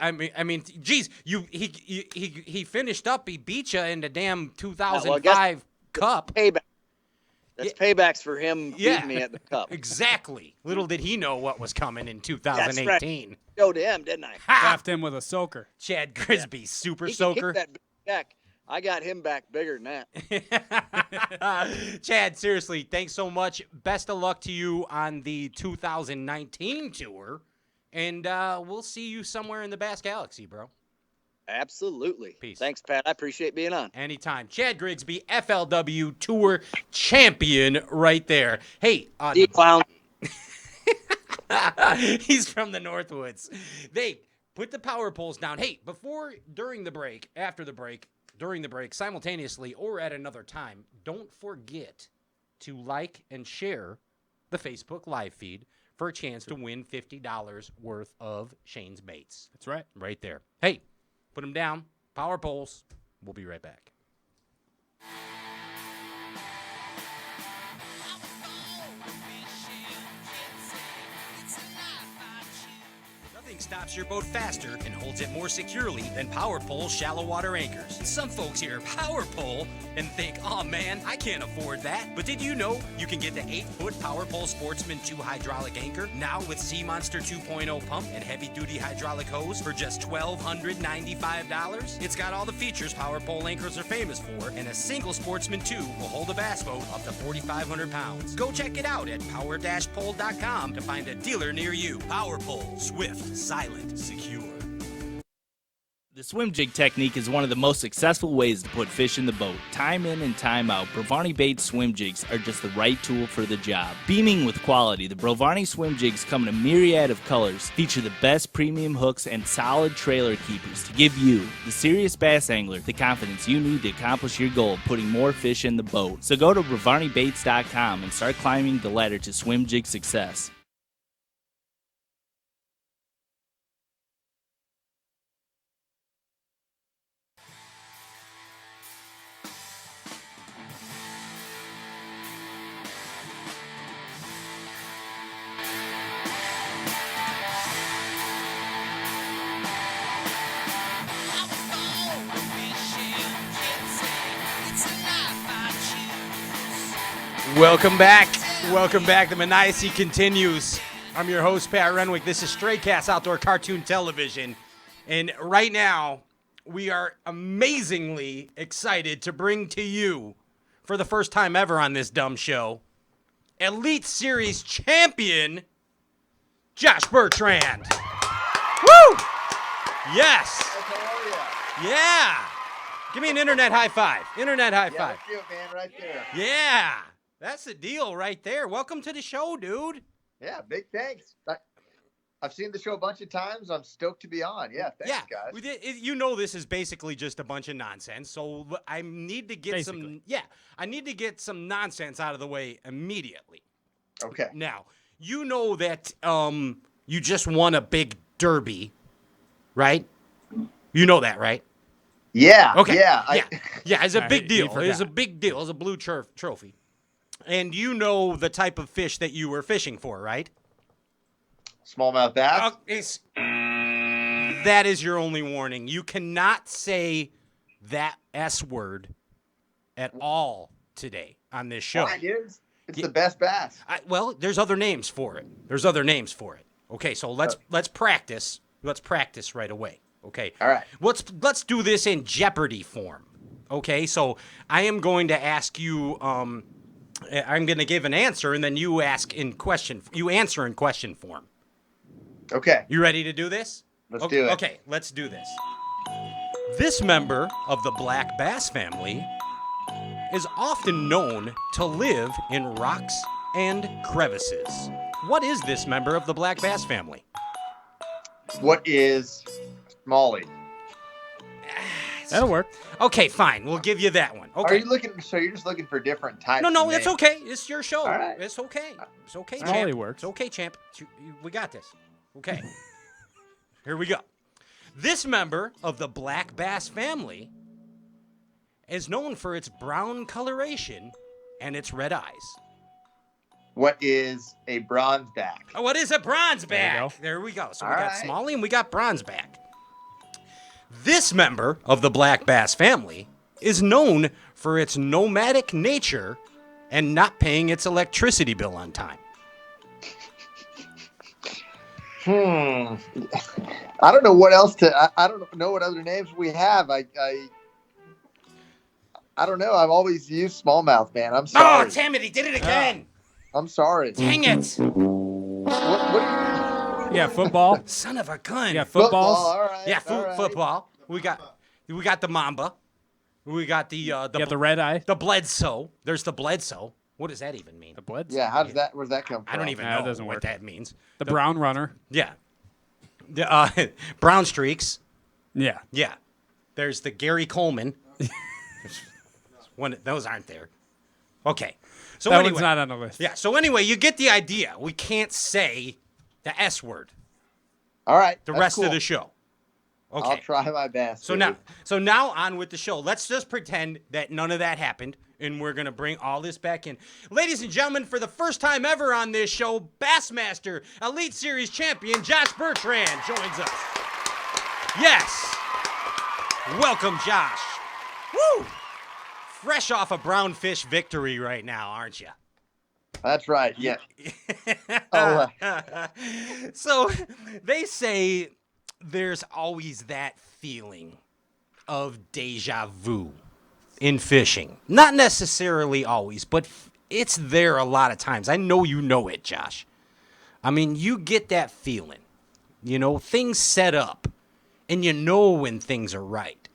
S1: I mean, geez, he finished up. He beat you in the damn 2005 Cup.
S8: Payback. That's paybacks for him beating me at the Cup.
S1: Exactly. Little did he know what was coming in 2018.
S8: That's right. Showed him, didn't I?
S2: Left him with a soaker.
S1: Chad Grigsby, super
S8: He
S1: soaker.
S8: kicked that big back. I got him back bigger than that.
S1: Chad, seriously, thanks so much. Best of luck to you on the 2019 tour. And we'll see you somewhere in the Bass Galaxy, bro.
S8: Absolutely.
S1: Peace.
S8: Thanks, Pat. I appreciate being on.
S1: Anytime. Chad Grigsby, FLW Tour champion right there. Hey.
S8: Clown.
S1: He's from the Northwoods. They put the power poles down. Hey, during the break, after the break, during the break, simultaneously, or at another time, don't forget to like and share the Facebook live feed for a chance to win $50 worth of Shane's baits.
S2: That's right.
S1: Right there. Hey, put them down. Power poles. We'll be right back. Nothing stops your boat faster and holds it more securely than Power Pole shallow water anchors. Some folks hear Power Pole and think, oh man, I can't afford that. But did you know you can get the 8-foot Power Pole Sportsman 2 hydraulic anchor now with Sea Monster 2.0 pump and heavy duty hydraulic hose for just $1,295? It's got all the features Power Pole anchors are famous for, and a single Sportsman 2 will hold a bass boat up to 4,500 pounds. Go check it out at power-pole.com to find a dealer near you. Power Pole, swift, silent, secure.
S10: The swim jig technique is one of the most successful ways to put fish in the boat. Time in and time out, Brovani Bait swim jigs are just the right tool for the job. Beaming with quality, the Brovani swim jigs come in a myriad of colors, feature the best premium hooks and solid trailer keepers to give you, the serious bass angler, the confidence you need to accomplish your goal of putting more fish in the boat. So go to BrovaniBaits.com and start climbing the ladder to swim jig success.
S1: Welcome back. Welcome back. The Maniacy continues. I'm your host, Pat Renwick. This is Stray Cats Outdoor Cartoon Television. And right now, we are amazingly excited to bring to you, for the first time ever on this dumb show, Elite Series champion, Josh Bertrand. Woo! Yes. Yeah. Give me an internet high five. Internet high five.
S11: That's it, man, right there.
S1: Yeah. That's the deal right there. Welcome to the show, dude.
S11: Yeah, big thanks. I've seen the show a bunch of times. I'm stoked to be on. Yeah, thanks, guys.
S1: We did, you know, this is basically just a bunch of nonsense. So I need to get I need to get some nonsense out of the way immediately.
S11: Okay.
S1: Now, you know that you just won a big derby, right? You know that, right?
S11: Yeah.
S1: Okay.
S11: Yeah.
S1: Yeah, it's a big deal.
S2: forgot.
S1: It's a big deal. It's a blue trophy. And you know the type of fish that you were fishing for, right?
S11: Smallmouth bass.
S1: That is your only warning. You cannot say that S word at all today on this show.
S11: Why, dude? It's the best bass.
S1: Well, there's other names for it. Okay, so let's practice. Let's practice right away. Okay.
S11: All right.
S1: Let's do this in Jeopardy form. Okay, so I am going to ask you. I'm going to give an answer, and then you answer in question form.
S11: Okay.
S1: You ready to do this?
S11: Let's do it.
S1: Okay, let's do this. This member of the black bass family is often known to live in rocks and crevices. What is this member of the black bass family?
S11: What is Smalley?
S2: That'll work.
S1: Okay, fine. We'll give you that one. Okay.
S11: Are you looking? So you're just looking for different types?
S1: No,
S11: of
S1: it's
S11: names?
S1: okay. It's your show.
S11: All right.
S1: It's okay. It's okay,
S2: Smalley
S1: champ.
S2: works.
S1: It's okay, champ. We got this. Okay. Here we go. This member of the black bass family is known for its brown coloration and its red eyes.
S11: What is a bronze back?
S1: Oh, what is a bronze
S2: There you
S1: back?
S2: go.
S1: There we go. So
S11: All
S1: we got
S11: right.
S1: Smalley and we got bronze back. This member of the black bass family is known for its nomadic nature and not paying its electricity bill on time.
S11: I don't know what else to. I don't know what other names we have. I don't know. I've always used smallmouth, man. I'm sorry.
S1: Oh, damn it. He did it again.
S11: I'm sorry.
S1: Dang it.
S11: What
S2: Yeah, football.
S1: Son of a gun.
S2: Yeah,
S11: football?
S2: footballs.
S11: All right.
S1: Yeah,
S11: all right.
S1: football. We got the Mamba. We got the
S2: The red eye.
S1: the Bledsoe. There's the Bledsoe. What does that even mean?
S2: The bloods.
S11: Yeah. How does that? Where's that come from?
S1: I don't even
S2: Nah, it
S1: know
S2: doesn't
S1: what
S2: work.
S1: that means.
S2: The brown runner.
S1: Yeah. The brown streaks.
S2: Yeah.
S1: Yeah. There's the Gary Coleman. Those aren't there. Okay. So
S2: That
S1: anyway,
S2: one's not on the list.
S1: yeah. So anyway, you get the idea. We can't say the S word
S11: All right.
S1: the
S11: that's
S1: rest
S11: cool.
S1: of the show. Okay.
S11: I'll try my best.
S1: So now on with the show. Let's just pretend that none of that happened, and we're gonna bring all this back in. Ladies and gentlemen, for the first time ever on this show, Bassmaster Elite Series champion Josh Bertrand joins us. Yes. Welcome, Josh. Woo! Fresh off a brown fish victory right now, aren't you?
S11: That's right. Yeah.
S1: So they say there's always that feeling of deja vu in fishing. Not necessarily always, but it's there a lot of times. I know you know it, Josh. I mean, you get that feeling. You know, things set up, and you know when things are right.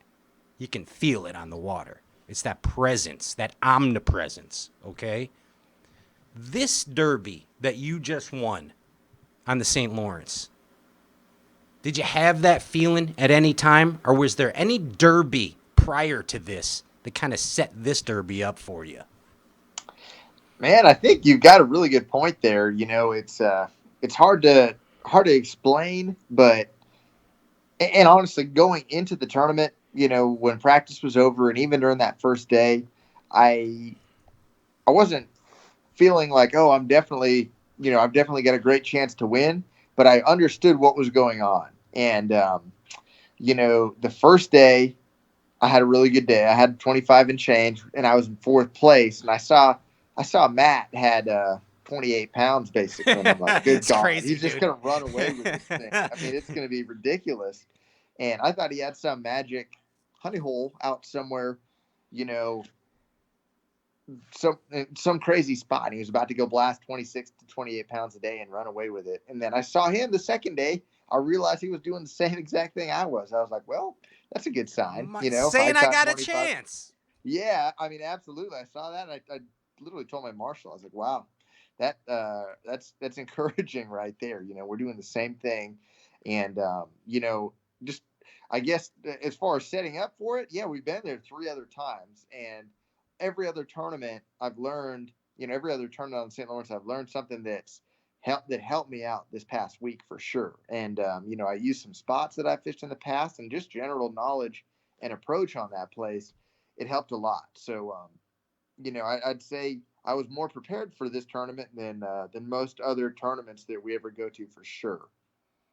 S1: You can feel it on the water. It's that presence, that omnipresence, okay? This derby that you just won on the St. Lawrence, did you have that feeling at any time? Or was there any derby prior to this that kind of set this derby up for you?
S11: Man, I think you've got a really good point there. You know, it's hard to explain, but and honestly, going into the tournament, you know, when practice was over and even during that first day, I wasn't feeling like, oh, I've definitely got a great chance to win, but I understood what was going on. And, you know, the first day I had a really good day. I had 25 and change and I was in fourth place, and I saw Matt had 28 pounds basically. And I'm like, good
S1: It's
S11: God,
S1: crazy,
S11: he's just
S1: dude.
S11: going to run away with this thing. I mean, it's going to be ridiculous. And I thought he had some magic honey hole out somewhere, you know, some crazy spot. And he was about to go blast 26 to 28 pounds a day and run away with it. And then I saw him the second day. I realized he was doing the same exact thing I was. I was like, well, that's a good sign. You know,
S1: saying I got a
S11: 25.
S1: chance.
S11: Yeah, I mean, absolutely. I saw that. And I literally told my marshal, I was like, wow, that's encouraging right there. You know, we're doing the same thing. And, you know, just, I guess as far as setting up for it, yeah, we've been there 3 other times, and every other tournament I've learned, you know, every other tournament on St. Lawrence, I've learned something that helped me out this past week for sure. And, you know, I used some spots that I fished in the past and just general knowledge and approach on that place. It helped a lot. So, you know, I'd say I was more prepared for this tournament than most other tournaments that we ever go to for sure.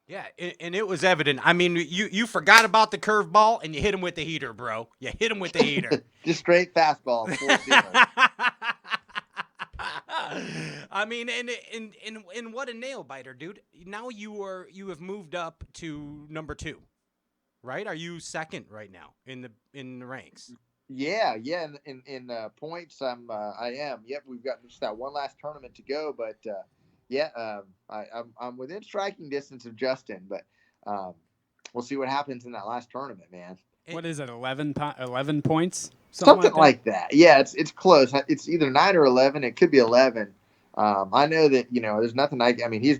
S1: Yeah, and it was evident. I mean, you forgot about the curveball and you hit him with the heater, bro. You hit him with the heater.
S11: Just straight fastball. 4-0.
S1: I mean, and what a nail biter, dude. Now you have moved up to number 2, right? Are you second right now in the ranks?
S11: Yeah. In points, I am. Yep, we've got just that one last tournament to go, but I'm within striking distance of Justin, but we'll see what happens in that last tournament, man.
S2: What is it? 11 points?
S11: Something like that. Yeah, it's close. It's either 9 or 11. It could be 11. I know that, you know, there's nothing I mean,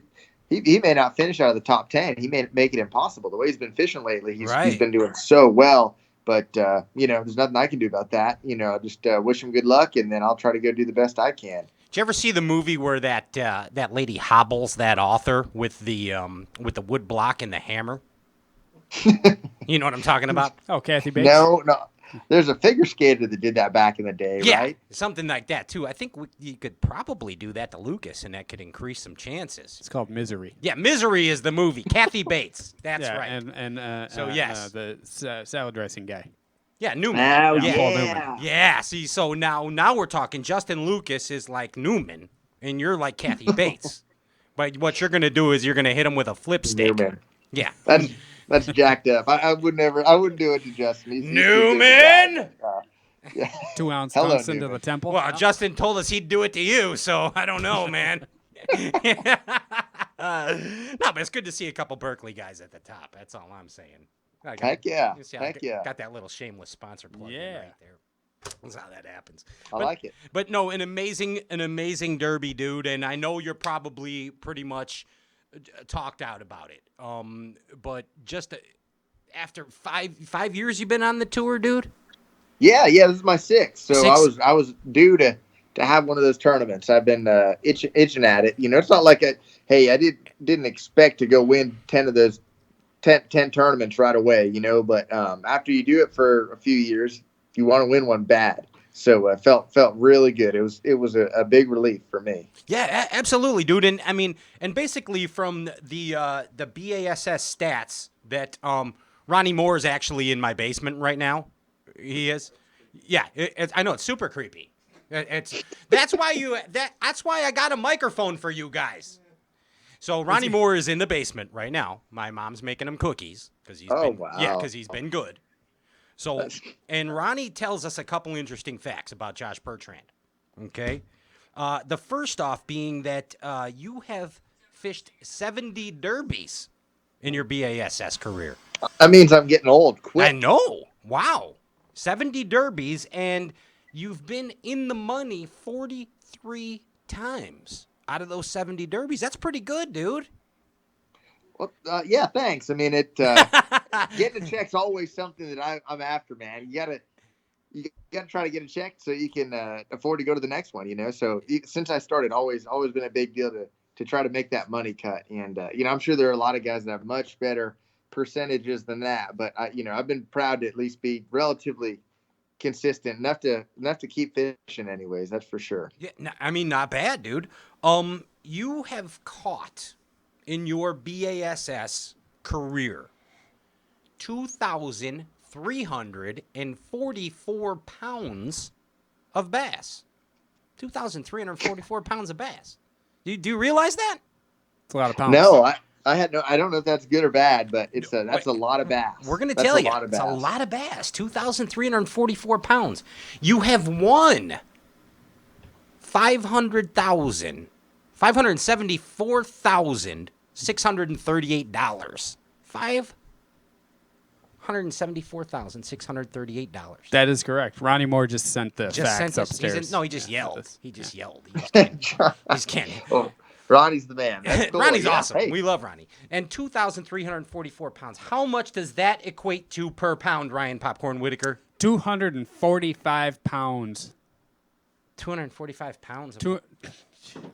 S11: he may not finish out of the top 10. He may make it impossible. The way he's been fishing lately, he's been doing so well. But, you know, there's nothing I can do about that. You know, just wish him good luck, and then I'll try to go do the best I can.
S1: Did you ever see the movie where that lady hobbles that author with the wood block and the hammer? You know what I'm talking about?
S2: Oh, Kathy Bates.
S11: No. There's a figure skater that did that back in the day,
S1: Yeah,
S11: right?
S1: something like that too. I think you could probably do that to Lucas, and that could increase some chances.
S2: It's called Misery.
S1: Yeah, Misery is the movie. Kathy Bates. That's right.
S2: And
S1: So, yes.
S2: the salad dressing guy.
S1: Yeah, Newman.
S11: Oh,
S2: Yeah, Paul
S11: yeah.
S2: Newman.
S1: Yeah, see, so now we're talking. Justin Lucas is like Newman, and you're like Kathy Bates. But what you're gonna do is you're gonna hit him with a flip stick.
S11: Newman.
S1: Yeah.
S11: That's jacked up. I wouldn't do it to Justin. He's too big a
S1: Newman.
S11: guy. Yeah.
S2: 2 ounce
S11: Hello,
S2: dunks into
S11: Newman.
S2: the temple.
S1: Well, Justin told us he'd do it to you, so I don't know, man. No, but it's good to see a couple Berkeley guys at the top. That's all I'm saying.
S11: Heck yeah.
S1: You see how I
S11: Heck yeah.
S1: Got that little shameless sponsor plug in right there. That's how that happens.
S11: I like it.
S1: But no, an amazing derby, dude, and I know you're probably pretty much talked out about it. But just after five years you've been on the tour, dude?
S11: Yeah, this is my sixth. So
S1: Sixth?
S11: I was due to have one of those tournaments. I've been itching at it. You know, it's not like I didn't expect to go win 10 of those 10 tournaments right away, you know, but after you do it for a few years, you want to win one bad. So felt really good. It was a big relief for me.
S1: Yeah, absolutely, dude. And I mean, and basically from the BASS stats that Ronnie Moore is actually in my basement right now. He is. Yeah, I know it's super creepy. That's why I got a microphone for you guys. So Ronnie Moore is in the basement right now. My mom's making him cookies because he's been good. So, and Ronnie tells us a couple interesting facts about Josh Bertrand. Okay, the first off being that you have fished 70 derbies in your BASS career.
S11: That means I'm getting old quick.
S1: I know. Wow, 70 derbies, and you've been in the money 43 times out of those 70 derbies. That's pretty good, dude.
S11: Well, yeah, thanks. I mean, getting a check's always something that I'm after, man. You gotta try to get a check so you can afford to go to the next one, you know. So since I started, always been a big deal to try to make that money cut. And you know, I'm sure there are a lot of guys that have much better percentages than that, but I've been proud to at least be relatively consistent enough to keep fishing anyways. That's for sure.
S1: Yeah, I mean, not bad, dude. You have caught in your BASS career 2,344 pounds of bass. 2,344 pounds of bass. Do you realize that?
S2: It's a lot of pounds.
S11: No, I don't know if that's good or bad, but that's a lot of bass.
S1: We're going to tell you, it's a lot of bass. 2,344 pounds. You have won $574,638. $574,638.
S2: That is correct. Ronnie Moore just sent the facts upstairs.
S1: He just yelled. He just yelled. He's can't.
S11: Oh, Ronnie's the man. That's cool.
S1: Ronnie's
S11: Yeah,
S1: awesome.
S11: hey.
S1: We love Ronnie. And 2,344 pounds. How much does that equate to per pound, Ryan Popcorn Whitaker?
S2: 245 pounds.
S1: 245 pounds.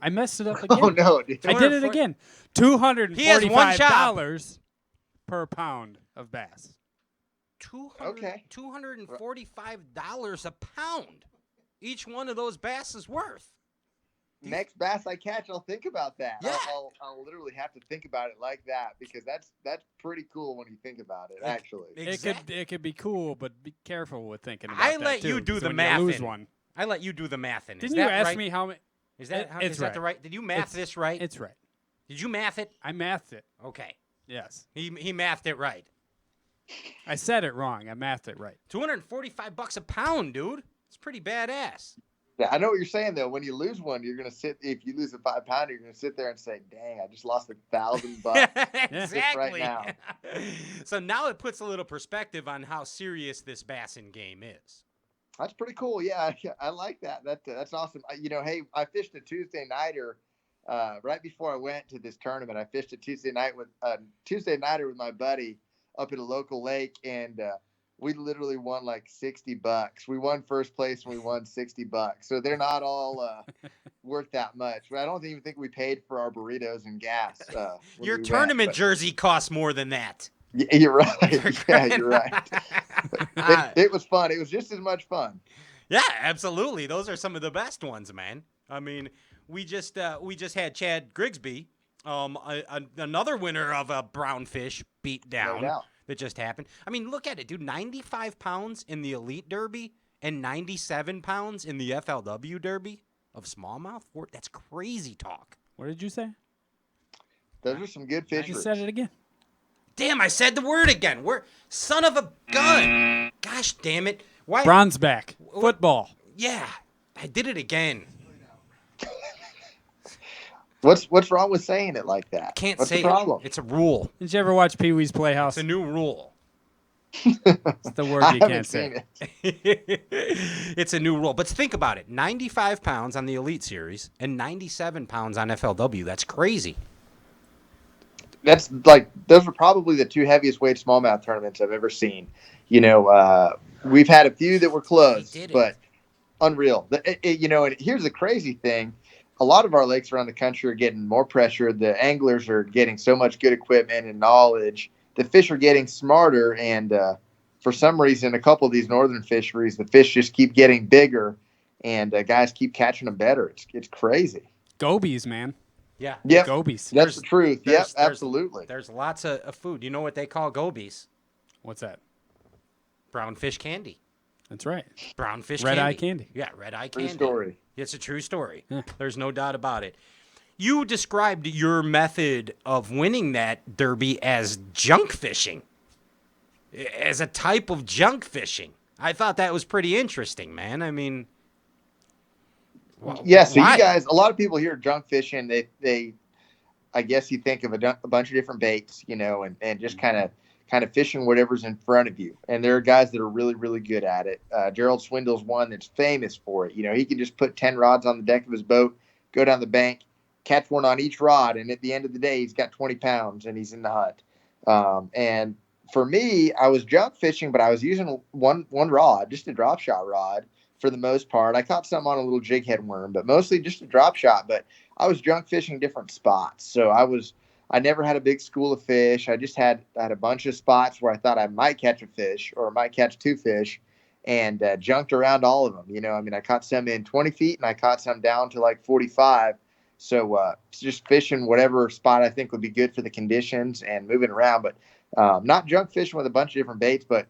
S2: I messed it up again.
S11: Oh no, dude.
S2: I did it again. $245 per pound of bass.
S1: $245 a pound. Each one of those bass is worth.
S11: Next bass I catch, I'll think about that.
S1: Yeah.
S11: I'll literally have to think about it like that because that's pretty cool when you think about it. Actually,
S2: It could be cool, but be careful with thinking about
S1: I
S2: that
S1: let
S2: too,
S1: you do
S2: 'cause
S1: the
S2: when
S1: math.
S2: You lose one.
S1: I let you do the math in.
S2: Didn't you ask me how many?
S1: Is that
S2: It's
S1: the right? Did you math this right?
S2: It's right.
S1: Did you math it?
S2: I mathed it.
S1: Okay.
S2: Yes.
S1: He mathed it right.
S2: I said it wrong. I mathed it right.
S1: $245 a pound, dude. It's pretty badass.
S11: yeah, I know what you're saying though. When you lose one, you're gonna sit. If you lose a 5 pounder, you're gonna sit there and say, "Dang, I just lost $1,000
S1: exactly.
S11: right now."
S1: So now it puts a little perspective on how serious this bassin game is.
S11: That's pretty cool. Yeah, I like that. That's awesome. Hey, I fished a Tuesday nighter right before I went to this tournament. I fished a Tuesday nighter with my buddy up at a local lake, and we literally won like $60. We won first place and we won $60. So they're not all worth that much. I don't even think we paid for our burritos and gas.
S1: Your tournament jersey costs more than that.
S11: You're right. Yeah, you're right. It was fun. It was just as much fun.
S1: Yeah, absolutely. Those are some of the best ones, man. I mean, we just had Chad Grigsby, another winner of a brown fish beat down
S11: doubt.
S1: that just happened. I mean, look at it, dude. 95 pounds in the Elite Derby and 97 pounds in the FLW Derby of smallmouth. That's crazy talk.
S2: What did you say?
S11: Those are some good fish.
S2: You said it again.
S1: Damn, I said the word again. Son of a gun. Gosh damn it. Why?
S2: Bronze back. Football.
S1: Yeah, I did it again.
S11: What's wrong with saying it like that?
S1: Can't
S11: What's
S1: say
S11: the problem?
S1: It's a rule.
S2: Did you ever watch Pee Wee's Playhouse?
S1: It's a new rule.
S2: It's the word you can't say.
S1: It's a new rule. But think about it. 95 pounds on the Elite Series and 97 pounds on FLW. That's crazy.
S11: That's like, those are probably the two heaviest weight smallmouth tournaments I've ever seen. You know, we've had a few that were close, but unreal. You know, and here's the crazy thing. A lot of our lakes around the country are getting more pressure. The anglers are getting so much good equipment and knowledge. The fish are getting smarter. And for some reason, a couple of these northern fisheries, the fish just keep getting bigger and guys keep catching them better. It's crazy.
S2: Gobies, man.
S1: Yeah.
S11: Yep.
S2: Gobies.
S11: That's the truth. Yep, absolutely.
S1: There's lots of food. You know what they call gobies?
S2: What's that?
S1: Brown fish candy.
S2: That's right.
S1: Brown fish
S2: red
S1: candy.
S2: eye candy.
S1: Yeah, red eye candy.
S11: True story.
S1: It's a true story.
S2: Yeah.
S1: There's no doubt about it. You described your method of winning that derby as junk fishing, as a type of junk fishing. I thought that was pretty interesting, man. I mean,
S11: yeah. So
S1: why?
S11: you guys, a lot of people hear junk fishing. They, I guess you think of a bunch of different baits, you know, and just kind of fishing whatever's in front of you. And there are guys that are really, really good at it. Gerald Swindle's one that's famous for it. You know, he can just put 10 rods on the deck of his boat, go down the bank, catch one on each rod, and at the end of the day, he's got 20 pounds and he's in the hunt. And for me, I was junk fishing, but I was using one rod, just a drop shot rod for the most part. I caught some on a little jig head worm, but mostly just a drop shot. But I was junk fishing different spots. So I never had a big school of fish. I just had a bunch of spots where I thought I might catch a fish or might catch two fish, and junked around all of them. You know, I mean, I caught some in 20 feet and I caught some down to like 45. So just fishing whatever spot I think would be good for the conditions and moving around, but not junk fishing with a bunch of different baits. But,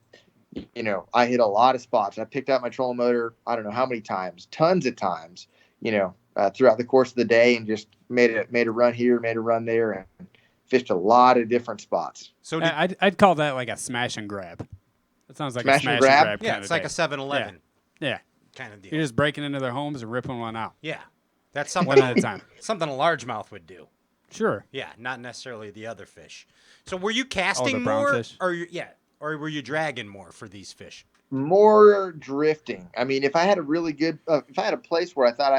S11: you know, I hit a lot of spots. I picked up my trolling motor, I don't know how many times, tons of times, you know, throughout the course of the day, and just made a run here, made a run there, and fished a lot of different spots.
S2: So I'd call that like a smash and grab. That sounds like
S11: Smash
S2: a smash
S11: and grab?
S2: and grab.
S1: Yeah, it's like a 7-Eleven
S2: Yeah.
S1: kind of deal.
S2: You're just breaking into their homes and ripping one out.
S1: Yeah, that's something
S2: One at a time.
S1: Something a largemouth would do.
S2: Sure.
S1: Yeah, not necessarily the other fish. So were you casting
S2: the brown
S1: more,
S2: fish?
S1: or were you dragging more for these fish?
S11: More drifting. I mean, if I had a really good, if I had a place where I thought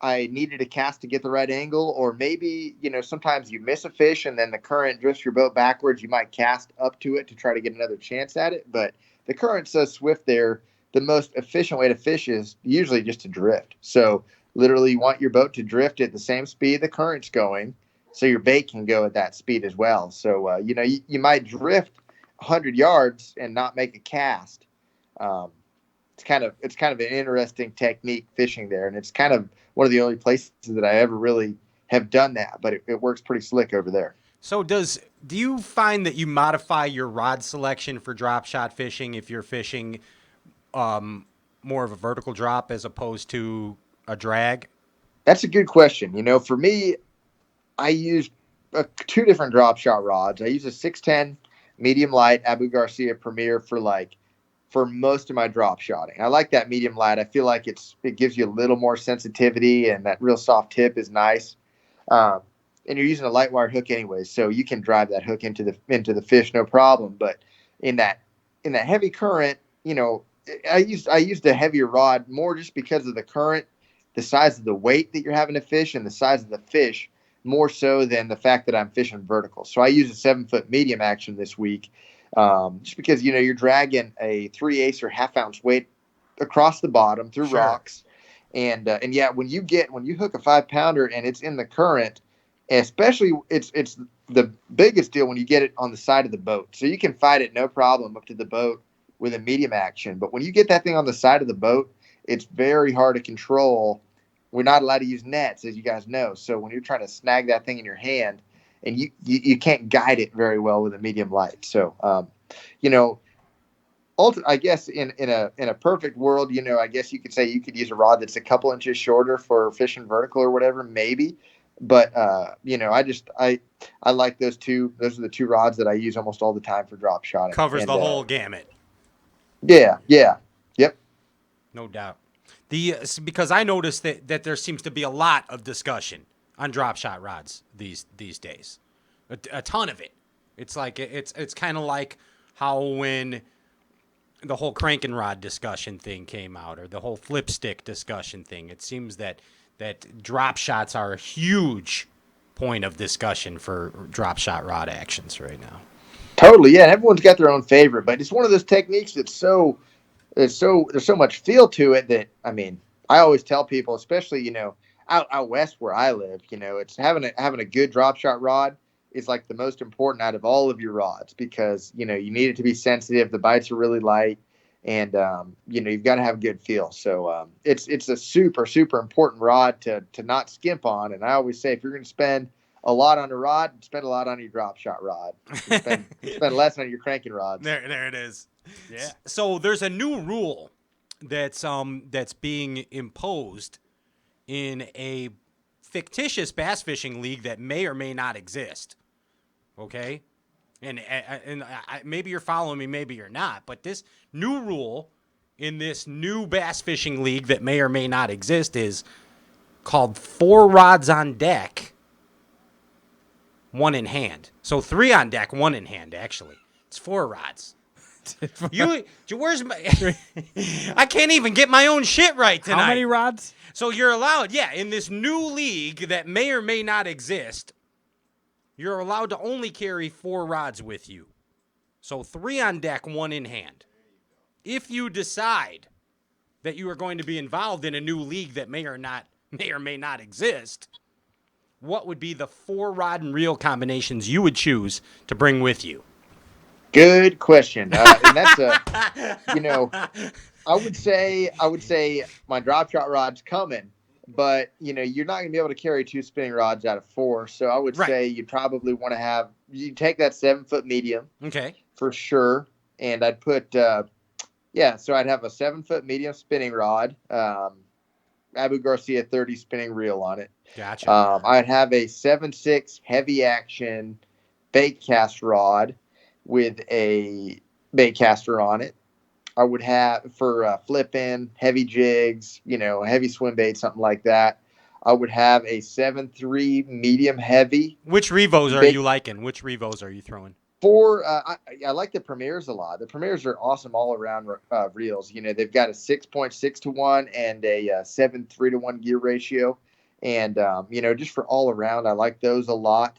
S11: I needed a cast to get the right angle, or maybe, you know, sometimes you miss a fish and then the current drifts your boat backwards, you might cast up to it to try to get another chance at it. But the current's so swift there, the most efficient way to fish is usually just to drift. So literally you want your boat to drift at the same speed the current's going, so your bait can go at that speed as well. So, you know, you might drift 100 yards and not make a cast. It's kind of an interesting technique fishing there, and it's kind of one of the only places that I ever really have done that, but it works pretty slick over there.
S1: So do you find that you modify your rod selection for drop shot fishing if you're fishing more of a vertical drop as opposed to a drag?
S11: That's a good question. You know, for me, I use two different drop shot rods. I use a 610 medium light Abu Garcia Premier for most of my drop shotting. I like that medium light. I feel like it gives you a little more sensitivity, and that real soft tip is nice. And you're using a light wire hook anyway, so you can drive that hook into the fish no problem. But in that heavy current, you know, I used a heavier rod more just because of the current, the size of the weight that you're having to fish, and the size of the fish, more so than the fact that I'm fishing vertical. So I use a 7-foot medium action this week. Just because, you know, you're dragging a 3/8 or half-ounce weight across the bottom through rocks, and yeah, when you hook a 5-pounder and it's in the current, especially it's the biggest deal when you get it on the side of the boat. So you can fight it no problem up to the boat with a medium action. But when you get that thing on the side of the boat, it's very hard to control. We're not allowed to use nets, as you guys know. So when you're trying to snag that thing in your hand, and you can't guide it very well with a medium light. So you know, I guess in a perfect world, I guess you could say you could use a rod that's a couple inches shorter for fishing vertical or whatever, maybe. But I like those two. Those are the two rods that I use almost all the time for drop shotting.
S1: Covers the whole gamut.
S11: Yeah, yep.
S1: No doubt. Because I noticed that there seems to be a lot of discussion on drop shot rods these days. A ton of it. It's like it's kind of like how when the whole cranking rod discussion thing came out, or the whole flip stick discussion thing. It seems that drop shots are a huge point of discussion for drop shot rod actions right now.
S11: Totally, yeah. And everyone's got their own favorite, but it's one of those techniques that's there's so much feel to it that I always tell people, especially out west where I live, it's having a good drop shot rod is like the most important out of all of your rods, because you need it to be sensitive. The bites are really light, and you've got to have a good feel. So it's a super important rod to not skimp on. And I always say, if you're going to spend a lot on a rod, spend a lot on your drop shot rod. Spend less on your cranking rods.
S1: There it is.
S2: Yeah.
S1: So there's a new rule that's being imposed in a fictitious bass fishing league that may or may not exist. Okay? And maybe you're following me, maybe you're not, but this new rule in this new bass fishing league that may or may not exist is called 4 rods on deck, 1 in hand. So 3 on deck, 1 in hand, actually. It's 4 rods. Where's my... I can't even get my own shit right tonight.
S2: How many rods?
S1: So you're allowed, in this new league that may or may not exist, you're allowed to only carry 4 rods with you. So 3 on deck, 1 in hand. If you decide that you are going to be involved in a new league that may or may not exist, what would be the 4 rod and reel combinations you would choose to bring with you?
S11: Good question. And that's I would say my drop shot rod's coming, but you're not gonna be able to carry 2 spinning rods out of 4. So I would say you probably want to you take that 7-foot medium,
S1: okay,
S11: for sure. And I'd put so I'd have a 7-foot medium spinning rod, Abu Garcia 30 spinning reel on it.
S1: Gotcha.
S11: I'd have a 7.6 heavy action bait cast rod with a bait caster on it. I would have for flipping heavy jigs, heavy swim bait, something like that. I would have a 7.3 medium heavy.
S1: Which Revos are you liking? Which Revos are you throwing?
S11: I like the Premiers a lot. The Premiers are awesome all around reels. They've got a 6.6 to 1 and a 7.3 to 1 gear ratio, and just for all around, I like those a lot.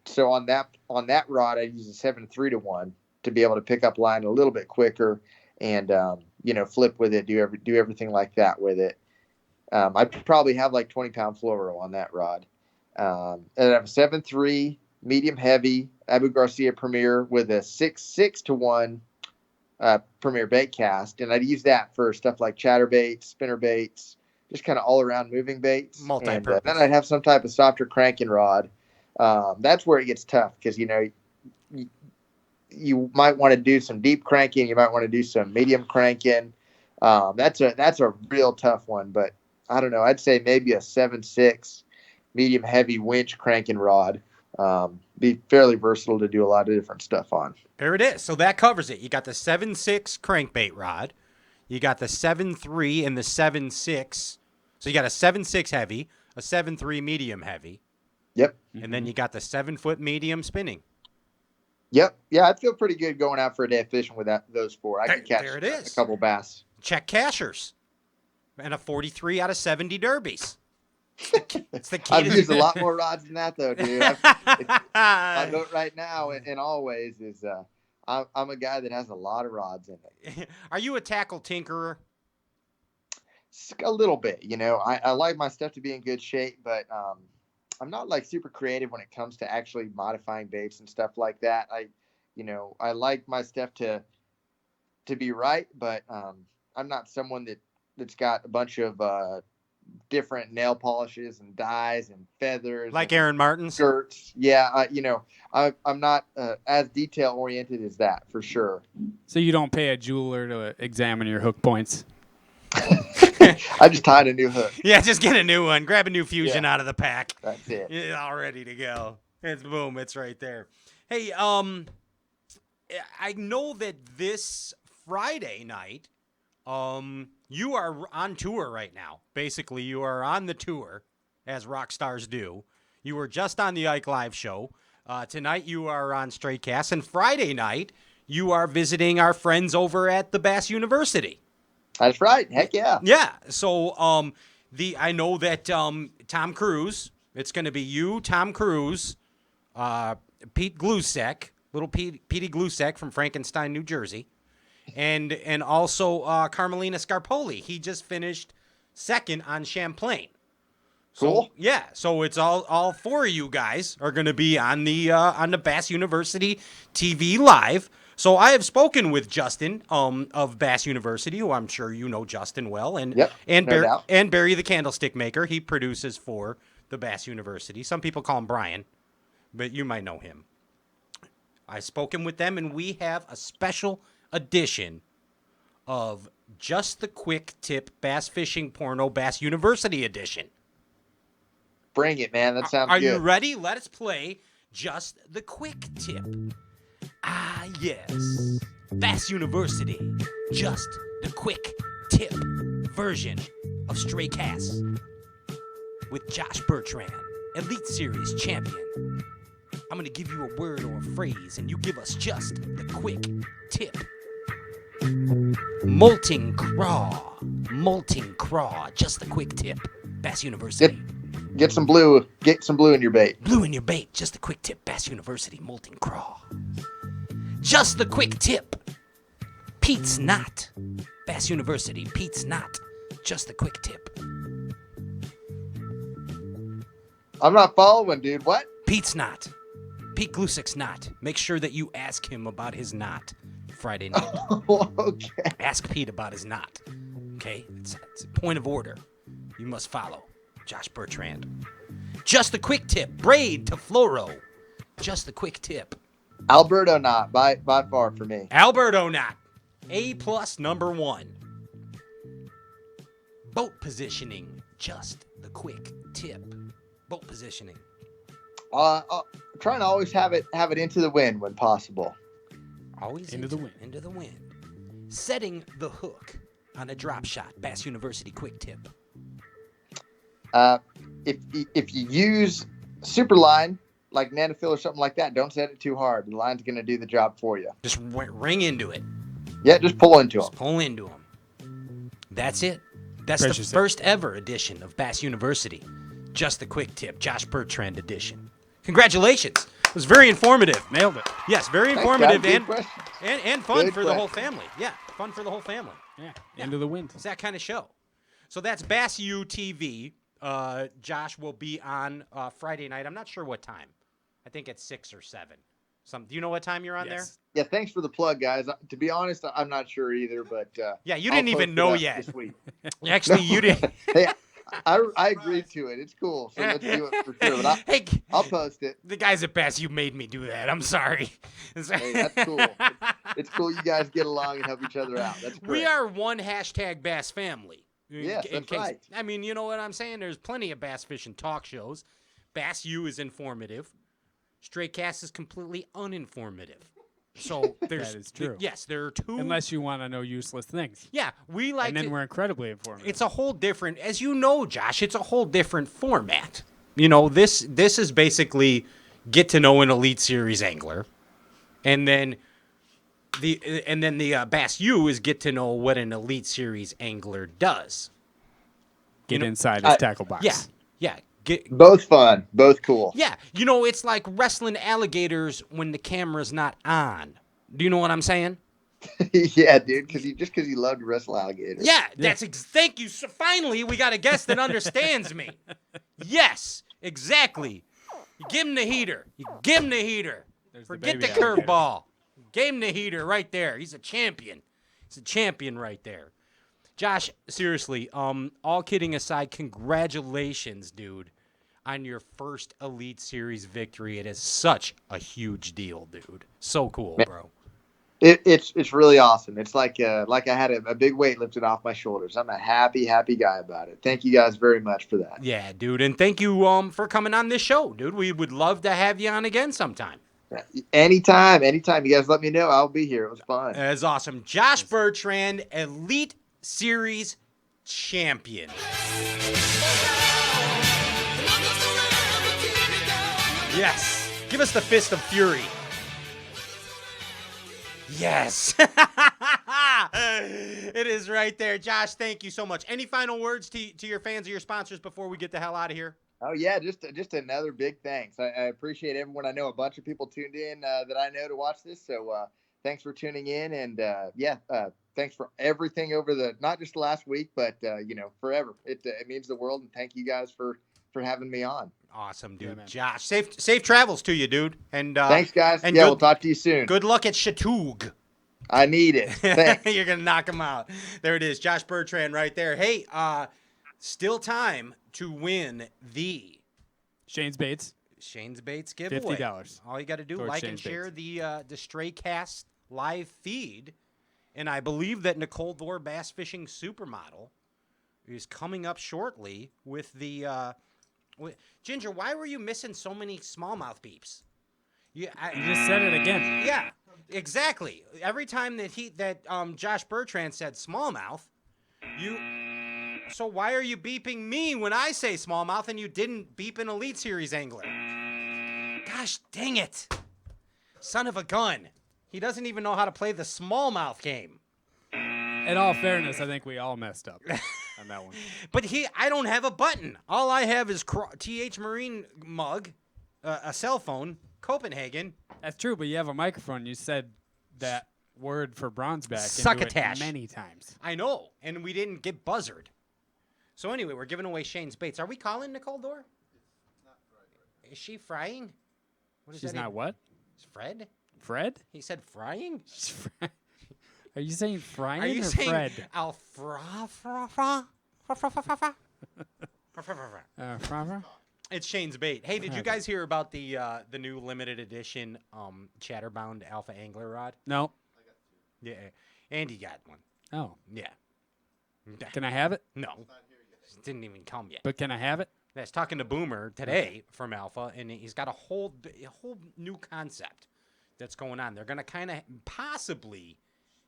S11: So on that rod, I use a 7.3 to 1 to be able to pick up line a little bit quicker, and flip with it, do everything like that with it. I'd probably have like 20-pound fluoro on that rod, and I have a 7.3 medium heavy Abu Garcia Premier with a 6.6 to 1 Premier bait cast, and I'd use that for stuff like chatterbaits, spinner baits, just kind of all around moving baits.
S1: Multi-purpose.
S11: And then I'd have some type of softer cranking rod. That's where it gets tough, because you might want to do some deep cranking, you might want to do some medium cranking. That's a real tough one, but I don't know. I'd say maybe a 7.6 medium heavy winch cranking rod. Be fairly versatile to do a lot of different stuff on.
S1: There it is. So that covers it. You got the 7.6 crankbait rod. You got the 7.3 and the 7.6. So you got a 7.6 heavy, a 7.3 medium heavy.
S11: Yep.
S1: And then you got the 7-foot medium spinning.
S11: Yep. Yeah, I'd feel pretty good going out for a day of fishing with those 4. I could catch
S1: there it is.
S11: a couple bass.
S1: Check cashers. And a 43 out of 70 derbies. It's the key.
S11: I've used a lot more rods than that, though, dude. My vote right now and always is I'm a guy that has a lot of rods in it.
S1: Are you a tackle tinkerer?
S11: A little bit, I like my stuff to be in good shape, but I'm not like super creative when it comes to actually modifying baits and stuff like that. I like my stuff to be right, but I'm not someone that's got a bunch of different nail polishes and dyes and feathers,
S1: Like
S11: and
S1: Aaron Martin's.
S11: skirts. Yeah, I'm not as detail oriented as that for sure.
S2: So you don't pay a jeweler to examine your hook points?
S11: I just tied a new hook.
S1: Yeah, just get a new one. Grab a new Fusion
S11: Yeah.
S1: out of the pack.
S11: That's it.
S1: You're all ready to go. It's boom. It's right there. Hey, I know that this Friday night, you are on tour right now. Basically, you are on the tour, as rock stars do. You were just on the Ike Live show. Tonight, you are on Straightcast. And Friday night, you are visiting our friends over at the Bass University.
S11: That's right. Heck yeah.
S1: Yeah. So I know that Tom Cruise, it's going to be you, Tom Cruise, Pete Glusek, little Petey Glusek from Frankenstein, New Jersey, and also Carmelina Scarpoli. He just finished second on Champlain. So,
S11: Cool.
S1: Yeah. So it's all four of you guys are going to be on the Bass University TV live. So I have spoken with Justin of Bass University, who I'm sure you know Justin well, and
S11: Yep, no doubt.
S1: and Barry the Candlestick Maker. He produces for the Bass University. Some people call him Brian, but you might know him. I've spoken with them, and we have a special edition of Just the Quick Tip Bass Fishing Porno Bass University edition.
S11: Bring it, man. That sounds
S1: Are
S11: good.
S1: you ready? Let us play Just the Quick Tip. Ah, yes. Bass University. Just the Quick Tip version of Stray Casts with Josh Bertrand, Elite Series champion. I'm going to give you a word or a phrase, and you give us just the quick tip. Molting craw. Molting craw. Just the quick tip. Bass University.
S11: Get some blue. Get some blue in your bait.
S1: Blue in your bait. Just the quick tip. Bass University. Molting craw. Just the quick tip. Pete's Knot. Bass University. Pete's Knot. Just the quick tip.
S11: I'm not following, dude. What?
S1: Pete's Knot. Pete Glusek's knot. Make sure that you ask him about his knot Friday night.
S11: Okay.
S1: Ask Pete about his knot. Okay? It's a point of order. You must follow. Josh Bertrand. Just the quick tip. Braid to fluoro. Just the quick tip.
S11: Alberto knot by far for me.
S1: Alberto knot. A+ #1. Boat positioning. Just the quick tip. Boat positioning.
S11: Trying to always have it into the wind when possible.
S1: Always
S2: Into the wind.
S1: Into the wind. Setting the hook on a drop shot. Bass University quick tip.
S11: If you use super line like Nanofil or something like that, don't set it too hard. The line's going to do the job for you.
S1: Just ring into it.
S11: Yeah, just pull into
S1: Just
S11: them.
S1: pull into them. That's it. That's the
S2: Precious.
S1: first ever edition of Bass University. Just the quick tip. Josh Bertrand edition. Congratulations. It was very informative.
S2: Nailed it.
S1: Yes, very
S11: Thanks,
S1: informative
S11: guys. Good
S1: and
S11: questions.
S1: fun
S11: Good
S1: for the whole
S11: question.
S1: family. Yeah, fun for the whole family.
S2: Yeah. Into the wind.
S1: It's that kind of show. So that's Bass U TV. Josh will be on Friday night. I'm not sure what time. I think it's 6 or 7. Do you know what time you're on
S2: Yes.
S11: Yeah, thanks for the plug, guys. To be honest, I'm not sure either, but
S1: Yeah, you
S11: I'll
S1: didn't even
S11: post it
S1: know
S11: up
S1: yet.
S11: this week.
S1: there? Actually, you didn't.
S11: Hey, I agreed to it. It's cool, so let's do it for sure. But
S1: Hey,
S11: I'll post it.
S1: the guys at Bass, you made me do that. I'm sorry.
S11: Hey, that's cool. It's cool you guys get along and help each other out. That's great.
S1: We are one hashtag Bass family.
S11: Yes, that's right.
S1: I mean, you know what I'm saying? There's plenty of bass fishing talk shows. Bass U is informative. Straight Cast is completely uninformative. So there's
S2: That is true.
S1: Yes, there are two.
S2: Unless you want to know useless things.
S1: Yeah, we like
S2: And then
S1: to-
S2: we're incredibly informative.
S1: It's a whole different, as you know, Josh, it's a whole different format. You know, this is basically get to know an Elite Series angler. And then the Bass U is get to know what an Elite Series angler does.
S2: Get
S1: you know,
S2: inside his tackle box.
S1: Yeah.
S11: Both fun, both cool.
S1: Yeah, you know, it's like wrestling alligators when the camera's not on. Do you know what I'm saying?
S11: Yeah, dude, because you love to wrestle alligators.
S1: Yeah, thank you. So finally, we got a guest that understands me. Yes, exactly. You give him the heater. Forget the curveball. Gave him the heater right there. He's a champion. Right there. Josh, seriously, all kidding aside, congratulations, dude, on your first Elite Series victory. It is such a huge deal, dude. So cool, bro.
S11: It's really awesome. It's like I had a big weight lifted off my shoulders. I'm a happy guy about it. Thank you guys very much for that.
S1: Yeah, dude, and thank you for coming on this show, dude. We would love to have you on again sometime.
S11: Anytime. You guys let me know. I'll be here. It was fun.
S1: That's awesome. Josh Bertrand, Elite Series champion. Yes. Give us the Fist of Fury. Yes. It is right there. Josh, thank you so much. Any final words to your fans or your sponsors before we get the hell out of here?
S11: Oh, yeah, just another big thanks. I appreciate everyone. I know a bunch of people tuned in that I know to watch this, so thanks for tuning in. And, thanks for everything over not just the last week, but, forever. It means the world, and thank you guys for having me on.
S1: Awesome, dude. Yeah, Josh, safe travels to you, dude. And
S11: thanks, guys. And we'll talk to you soon.
S1: Good luck at Chatoog.
S11: I need it. Thanks.
S1: You're going to knock him out. There it is. Josh Bertrand right there. Hey, still time to win the
S2: Shane's Baits
S1: giveaway.
S2: $50.
S1: All you got to do, like and share the Stray Cast live feed. And I believe that Nicole Dore Bass Fishing Supermodel is coming up shortly with the Ginger, why were you missing so many smallmouth beeps?
S2: You just said it again.
S1: Yeah, exactly. Every time that Josh Bertrand said smallmouth, so why are you beeping me when I say smallmouth and you didn't beep an Elite Series angler? Gosh dang it. Son of a gun. He doesn't even know how to play the smallmouth game.
S2: In all fairness, I think we all messed up on that one.
S1: But I don't have a button. All I have is TH Marine mug, a cell phone, Copenhagen.
S2: That's true, but you have a microphone. You said that word for bronzeback
S1: Succotash
S2: many times.
S1: I know, and we didn't get buzzard. So anyway, we're giving away Shane's Baits. Are we calling Nicole Dore?
S4: Not fried right.
S1: Is she frying?
S2: She's not what?
S1: Fred?
S2: Fred?
S1: He said frying?
S2: Are you saying frying
S1: Are you
S2: or
S1: saying
S2: Fred?
S1: It's Shane's Bait. Hey, did you guys hear about the new limited edition Chatterbound Alpha Angler rod?
S2: No.
S4: I got two.
S1: Yeah, Andy got one.
S2: Oh.
S1: Yeah.
S2: Can I have it?
S1: No.
S4: It's not here yet.
S1: Didn't even come yet.
S2: But can I have it?
S1: I was talking to Boomer today from Alpha, and he's got a whole new concept that's going on. They're going to kind of possibly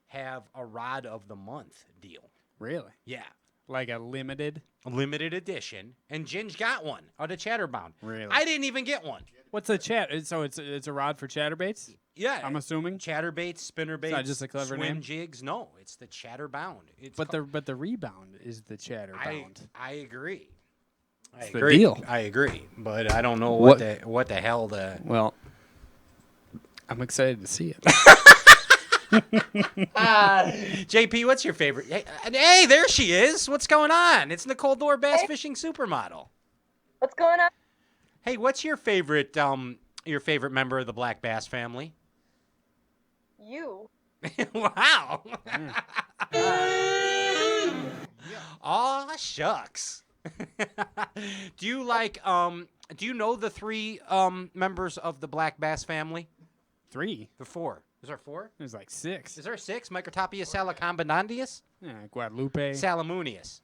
S1: have a rod of the month deal.
S2: Really?
S1: Yeah.
S2: Like a limited
S1: edition, and Ginge got one out of Chatterbound.
S2: Really?
S1: I didn't even get one.
S2: What's a chat? So it's a rod for chatterbaits?
S1: Yeah.
S2: I'm assuming.
S1: Chatterbaits, spinnerbaits,
S2: not just a clever
S1: swim
S2: name?
S1: jigs. No, it's the Chatterbound.
S2: But the rebound is the chatterbound.
S1: I agree.
S2: It's the deal.
S1: I agree, but I don't know what the hell the.
S2: Well, I'm excited to see it.
S1: JP, what's your favorite? Hey, there she is. What's going on? It's Nicole Dore Bass Fishing Supermodel.
S12: What's going on?
S1: Hey, what's your favorite member of the black bass family?
S12: You.
S1: Wow. Aw, shucks. Do you know the three members of the black bass family?
S2: 3?
S1: The 4. Is there 4?
S2: There's like 6.
S1: Is there 6? Microtopia salicambinandius?
S2: Yeah, Guadalupe.
S1: Salamunius.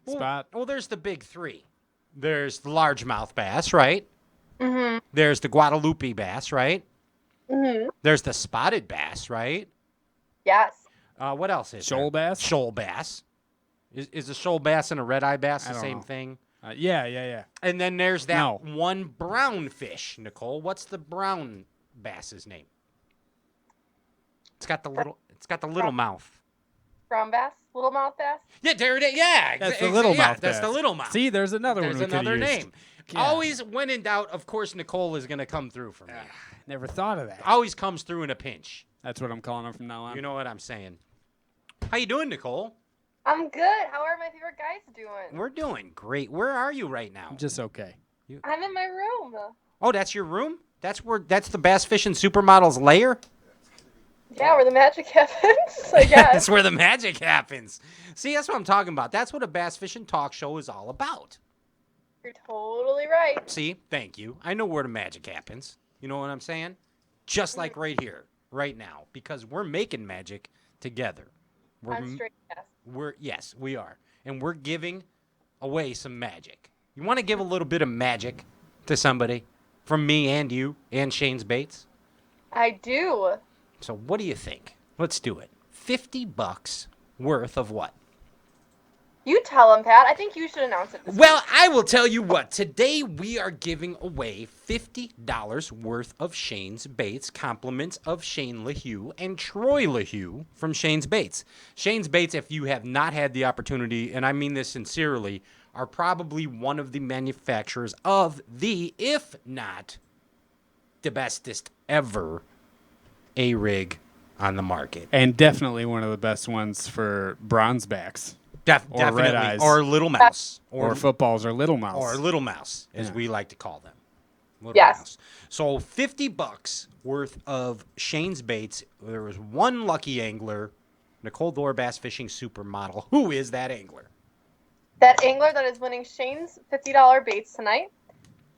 S2: Spot.
S1: Well, there's the big 3. There's the largemouth bass, right?
S12: Mm-hmm.
S1: There's the Guadalupe bass, right?
S12: Mm-hmm.
S1: There's the spotted bass, right?
S12: Yes.
S1: What else is
S2: Shoal
S1: there?
S2: bass?
S1: Shoal bass. Is a shoal bass and a red-eye bass the
S2: I don't
S1: same
S2: know.
S1: thing?
S2: Yeah.
S1: And then there's that
S2: No.
S1: one brown fish, Nicole. What's the brown bass's name? It's got the little mouth.
S12: Brown bass? Little mouth bass?
S1: Yeah, there it is. Yeah,
S2: That's the little mouth
S1: That's the
S2: bass.
S1: little mouth.
S2: See, there's another
S1: There's
S2: one we
S1: another
S2: could've used.
S1: name.
S2: Yeah.
S1: Always, when in doubt, of course, Nicole is going to come through for me.
S2: Never thought of that.
S1: Always comes through in a pinch.
S2: That's what I'm calling him from now on.
S1: You know what I'm saying. How you doing, Nicole?
S12: I'm good. How are my favorite guys doing?
S1: We're doing great. Where are you right now?
S2: I'm just okay.
S12: I'm in my room.
S1: Oh, that's your room? That's the Bass Fishing Supermodel's lair?
S12: Yeah, where the magic happens, I guess.
S1: That's where the magic happens. See, that's what I'm talking about. That's what a Bass Fishing Talk Show is all about.
S12: You're totally right.
S1: See, thank you. I know where the magic happens. You know what I'm saying? Just like right here, right now, because we're making magic together.
S12: On straight yes.
S1: Yes, we are. And we're giving away some magic. You want to give a little bit of magic to somebody from me and you and Shane's Baits?
S12: I do.
S1: So what do you think? Let's do it. $50 worth of what?
S12: You tell him, Pat. I think you should announce it.
S1: Well, I will tell you what. Today we are giving away $50 worth of Shane's Baits, compliments of Shane LaHue and Troy LaHue from Shane's Baits. Shane's Baits, if you have not had the opportunity, and I mean this sincerely, are probably one of the manufacturers of the, if not the bestest ever, A-rig on the market.
S2: And definitely one of the best ones for bronze backs.
S1: Definitely.
S2: red eyes.
S1: Or little mouse.
S2: Or footballs or little mouse.
S1: Or little mouse, as we like to call them. Little
S12: Yes.
S1: mouse. So $50 worth of Shane's Baits. There was one lucky angler, Nicole Dore Bass Fishing Supermodel. Who is that angler?
S12: That angler that is winning Shane's $50 baits tonight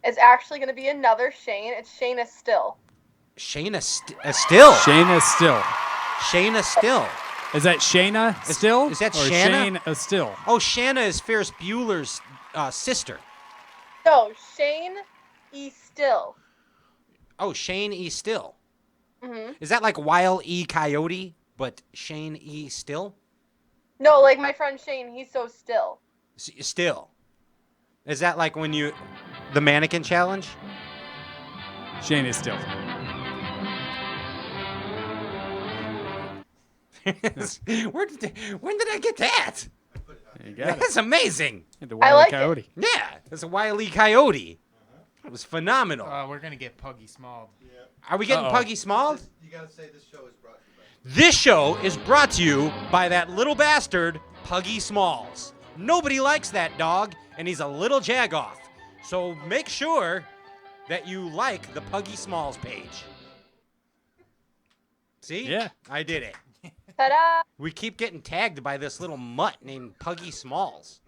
S12: is actually going to be another Shane. It's Shayna Still.
S1: Shayna Still.
S2: Shayna Still.
S1: Shayna Still.
S2: Is that Shayna Still?
S1: Is that
S2: or
S1: Shanna?
S2: Shane Still?
S1: Oh, Shanna is Ferris Bueller's sister.
S12: No, Shane E. Still.
S1: Oh, Shane E. Still.
S12: Mm-hmm.
S1: Is that like Wile E. Coyote, but Shane E. Still?
S12: No, like my friend Shane, he's so still.
S1: Still. Is that like when you... The mannequin challenge?
S2: Shayna Still.
S1: When did I get that?
S2: You got it.
S1: That's amazing.
S2: The
S12: I
S2: Wile E.
S12: like
S2: Coyote.
S1: Yeah, it's a Wile E. Coyote. It was phenomenal.
S3: We're gonna get Puggy Small.
S1: Are we getting Puggy Small?
S4: You gotta say this show is brought to you by.
S1: This show is brought to you by that little bastard, Puggy Smalls. Nobody likes that dog, and he's a little jagoff. So make sure that you like the Puggy Smalls page. See?
S2: Yeah.
S1: I did it.
S12: Ta-da!
S1: We keep getting tagged by this little mutt named Puggy Smalls.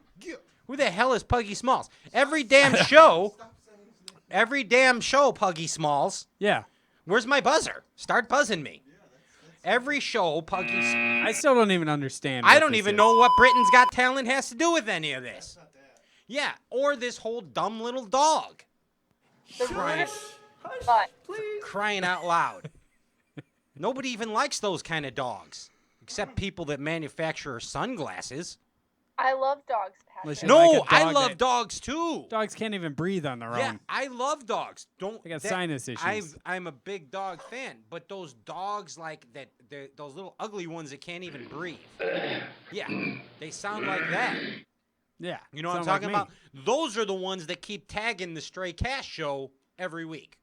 S1: Who the hell is Puggy Smalls? Every damn show, Puggy Smalls.
S2: Yeah.
S1: Where's my buzzer? Start buzzing me. Every show, Puggy.
S2: I still don't even understand.
S1: I
S2: what
S1: don't
S2: this
S1: even
S2: is.
S1: know what Britain's Got Talent has to do with any of this. Yeah, or this whole dumb little dog.
S12: But
S1: Crying out loud. Nobody even likes those kind of dogs, except people that manufacture sunglasses.
S12: I love dogs,
S2: Unless
S12: Patrick.
S2: you
S1: No,
S2: like a
S1: I
S2: dog
S1: love
S2: that-
S1: dogs too.
S2: Dogs can't even breathe on their
S1: Yeah,
S2: own.
S1: I love dogs.
S2: They got sinus issues.
S1: I'm a big dog fan, but those dogs like that, those little ugly ones that can't even breathe. Yeah, they sound like that.
S2: Yeah.
S1: You know what I'm
S2: sound
S1: talking
S2: like
S1: about? Those are the ones that keep tagging the Stray Cast show every week.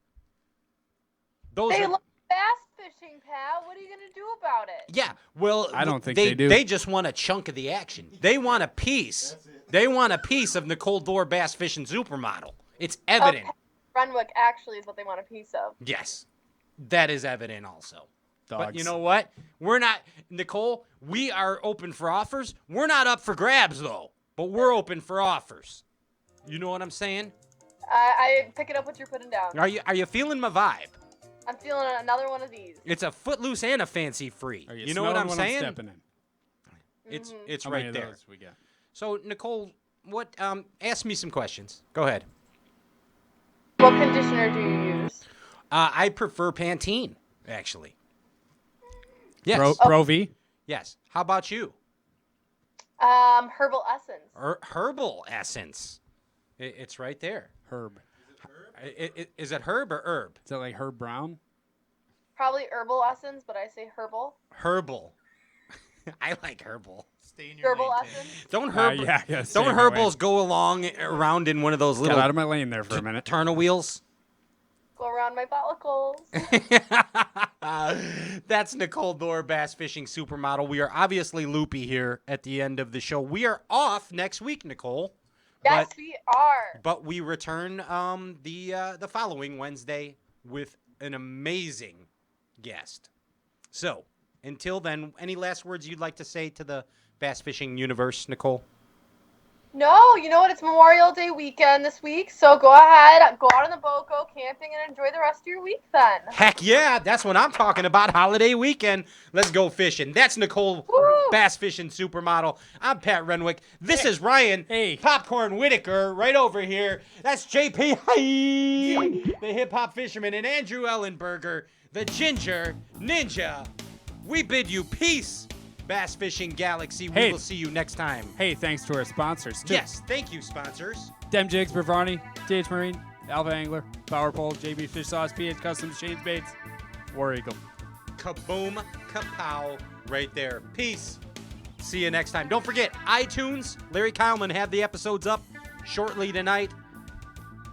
S1: Those
S12: They
S1: are,
S12: love bass fishing, Pat. What are you going to do about it?
S1: yeah. Well,
S2: I don't think they do.
S1: They just want a chunk of the action. They want a piece. They want a piece of Nicole Dore Bass Fishing Supermodel. It's evident.
S12: Renwick actually is what they want a piece of.
S1: Yes, that is evident also.
S2: Dogs.
S1: But you know what? We're not, Nicole, we are open for offers. We're not up for grabs, though, but we're open for offers. You know what I'm saying?
S12: I pick it up what you're putting down.
S1: Are you feeling my vibe?
S12: I'm feeling another one of these.
S1: It's a footloose and a fancy free.
S2: Are
S1: You know what I'm
S2: smelling
S1: saying?
S2: stepping in?
S1: It's
S2: How many
S1: right
S2: of
S1: there.
S2: those we got?
S1: So, Nicole, what? Ask me some questions. Go ahead.
S12: What conditioner do you use?
S1: I prefer Pantene, actually. Yes.
S2: Pro V?
S1: Yes. How about you?
S12: Herbal Essence.
S1: Herbal Essence. It's right there.
S2: Herb.
S1: Is it herb or herb?
S2: Is that like Herb Brown?
S12: Probably Herbal Essence, but I say herbal.
S1: Herbal. I like herbal.
S3: Stay in your
S12: Herbal
S3: lane,
S12: Essence.
S1: Don't herb,
S2: yeah, I gotta stay
S1: don't
S2: in my
S1: herbals go along around in one of those
S2: Got
S1: little
S2: out of my lane there for a minute.
S1: turtle wheels?
S12: Go around around my follicles.
S1: That's Nicole Dorr, Bass Fishing Supermodel. We are obviously loopy here at the end of the show. We are off next week, Nicole.
S12: Yes, we are.
S1: But we return the following Wednesday with an amazing guest. So, until then, any last words you'd like to say to the bass fishing universe, Nicole?
S12: No, you know what? It's Memorial Day weekend this week, so go ahead, go out on the boat, go camping, and enjoy the rest of your week then.
S1: Heck yeah, that's what I'm talking about, holiday weekend. Let's go fishing. That's Nicole, Bass Fishing Supermodel. I'm Pat Renwick. This is Ryan, Popcorn Whitaker, right over here. That's JP, the hip-hop fisherman, and Andrew Ellenberger, the Ginger Ninja. We bid you peace, Bass Fishing Galaxy. We will see you next time.
S2: Hey, thanks to our sponsors, too.
S1: Yes, thank you, sponsors.
S2: Dem Jigs, Bertrand, DH Marine, Alpha Angler, Power Pole, JB Fish Sauce, PH Customs, Shane's Baits, War Eagle.
S1: Kaboom, kapow, right there. Peace. See you next time. Don't forget, iTunes, Larry Kyleman have the episodes up shortly tonight.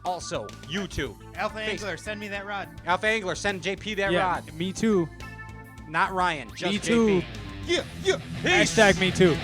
S1: Also, YouTube.
S3: Alpha Angler, send me that rod.
S1: Alpha Angler, send JP that rod.
S2: Me too.
S1: Not Ryan, just
S2: me
S1: JP.
S2: too.
S3: Yeah.
S2: Hashtag me too.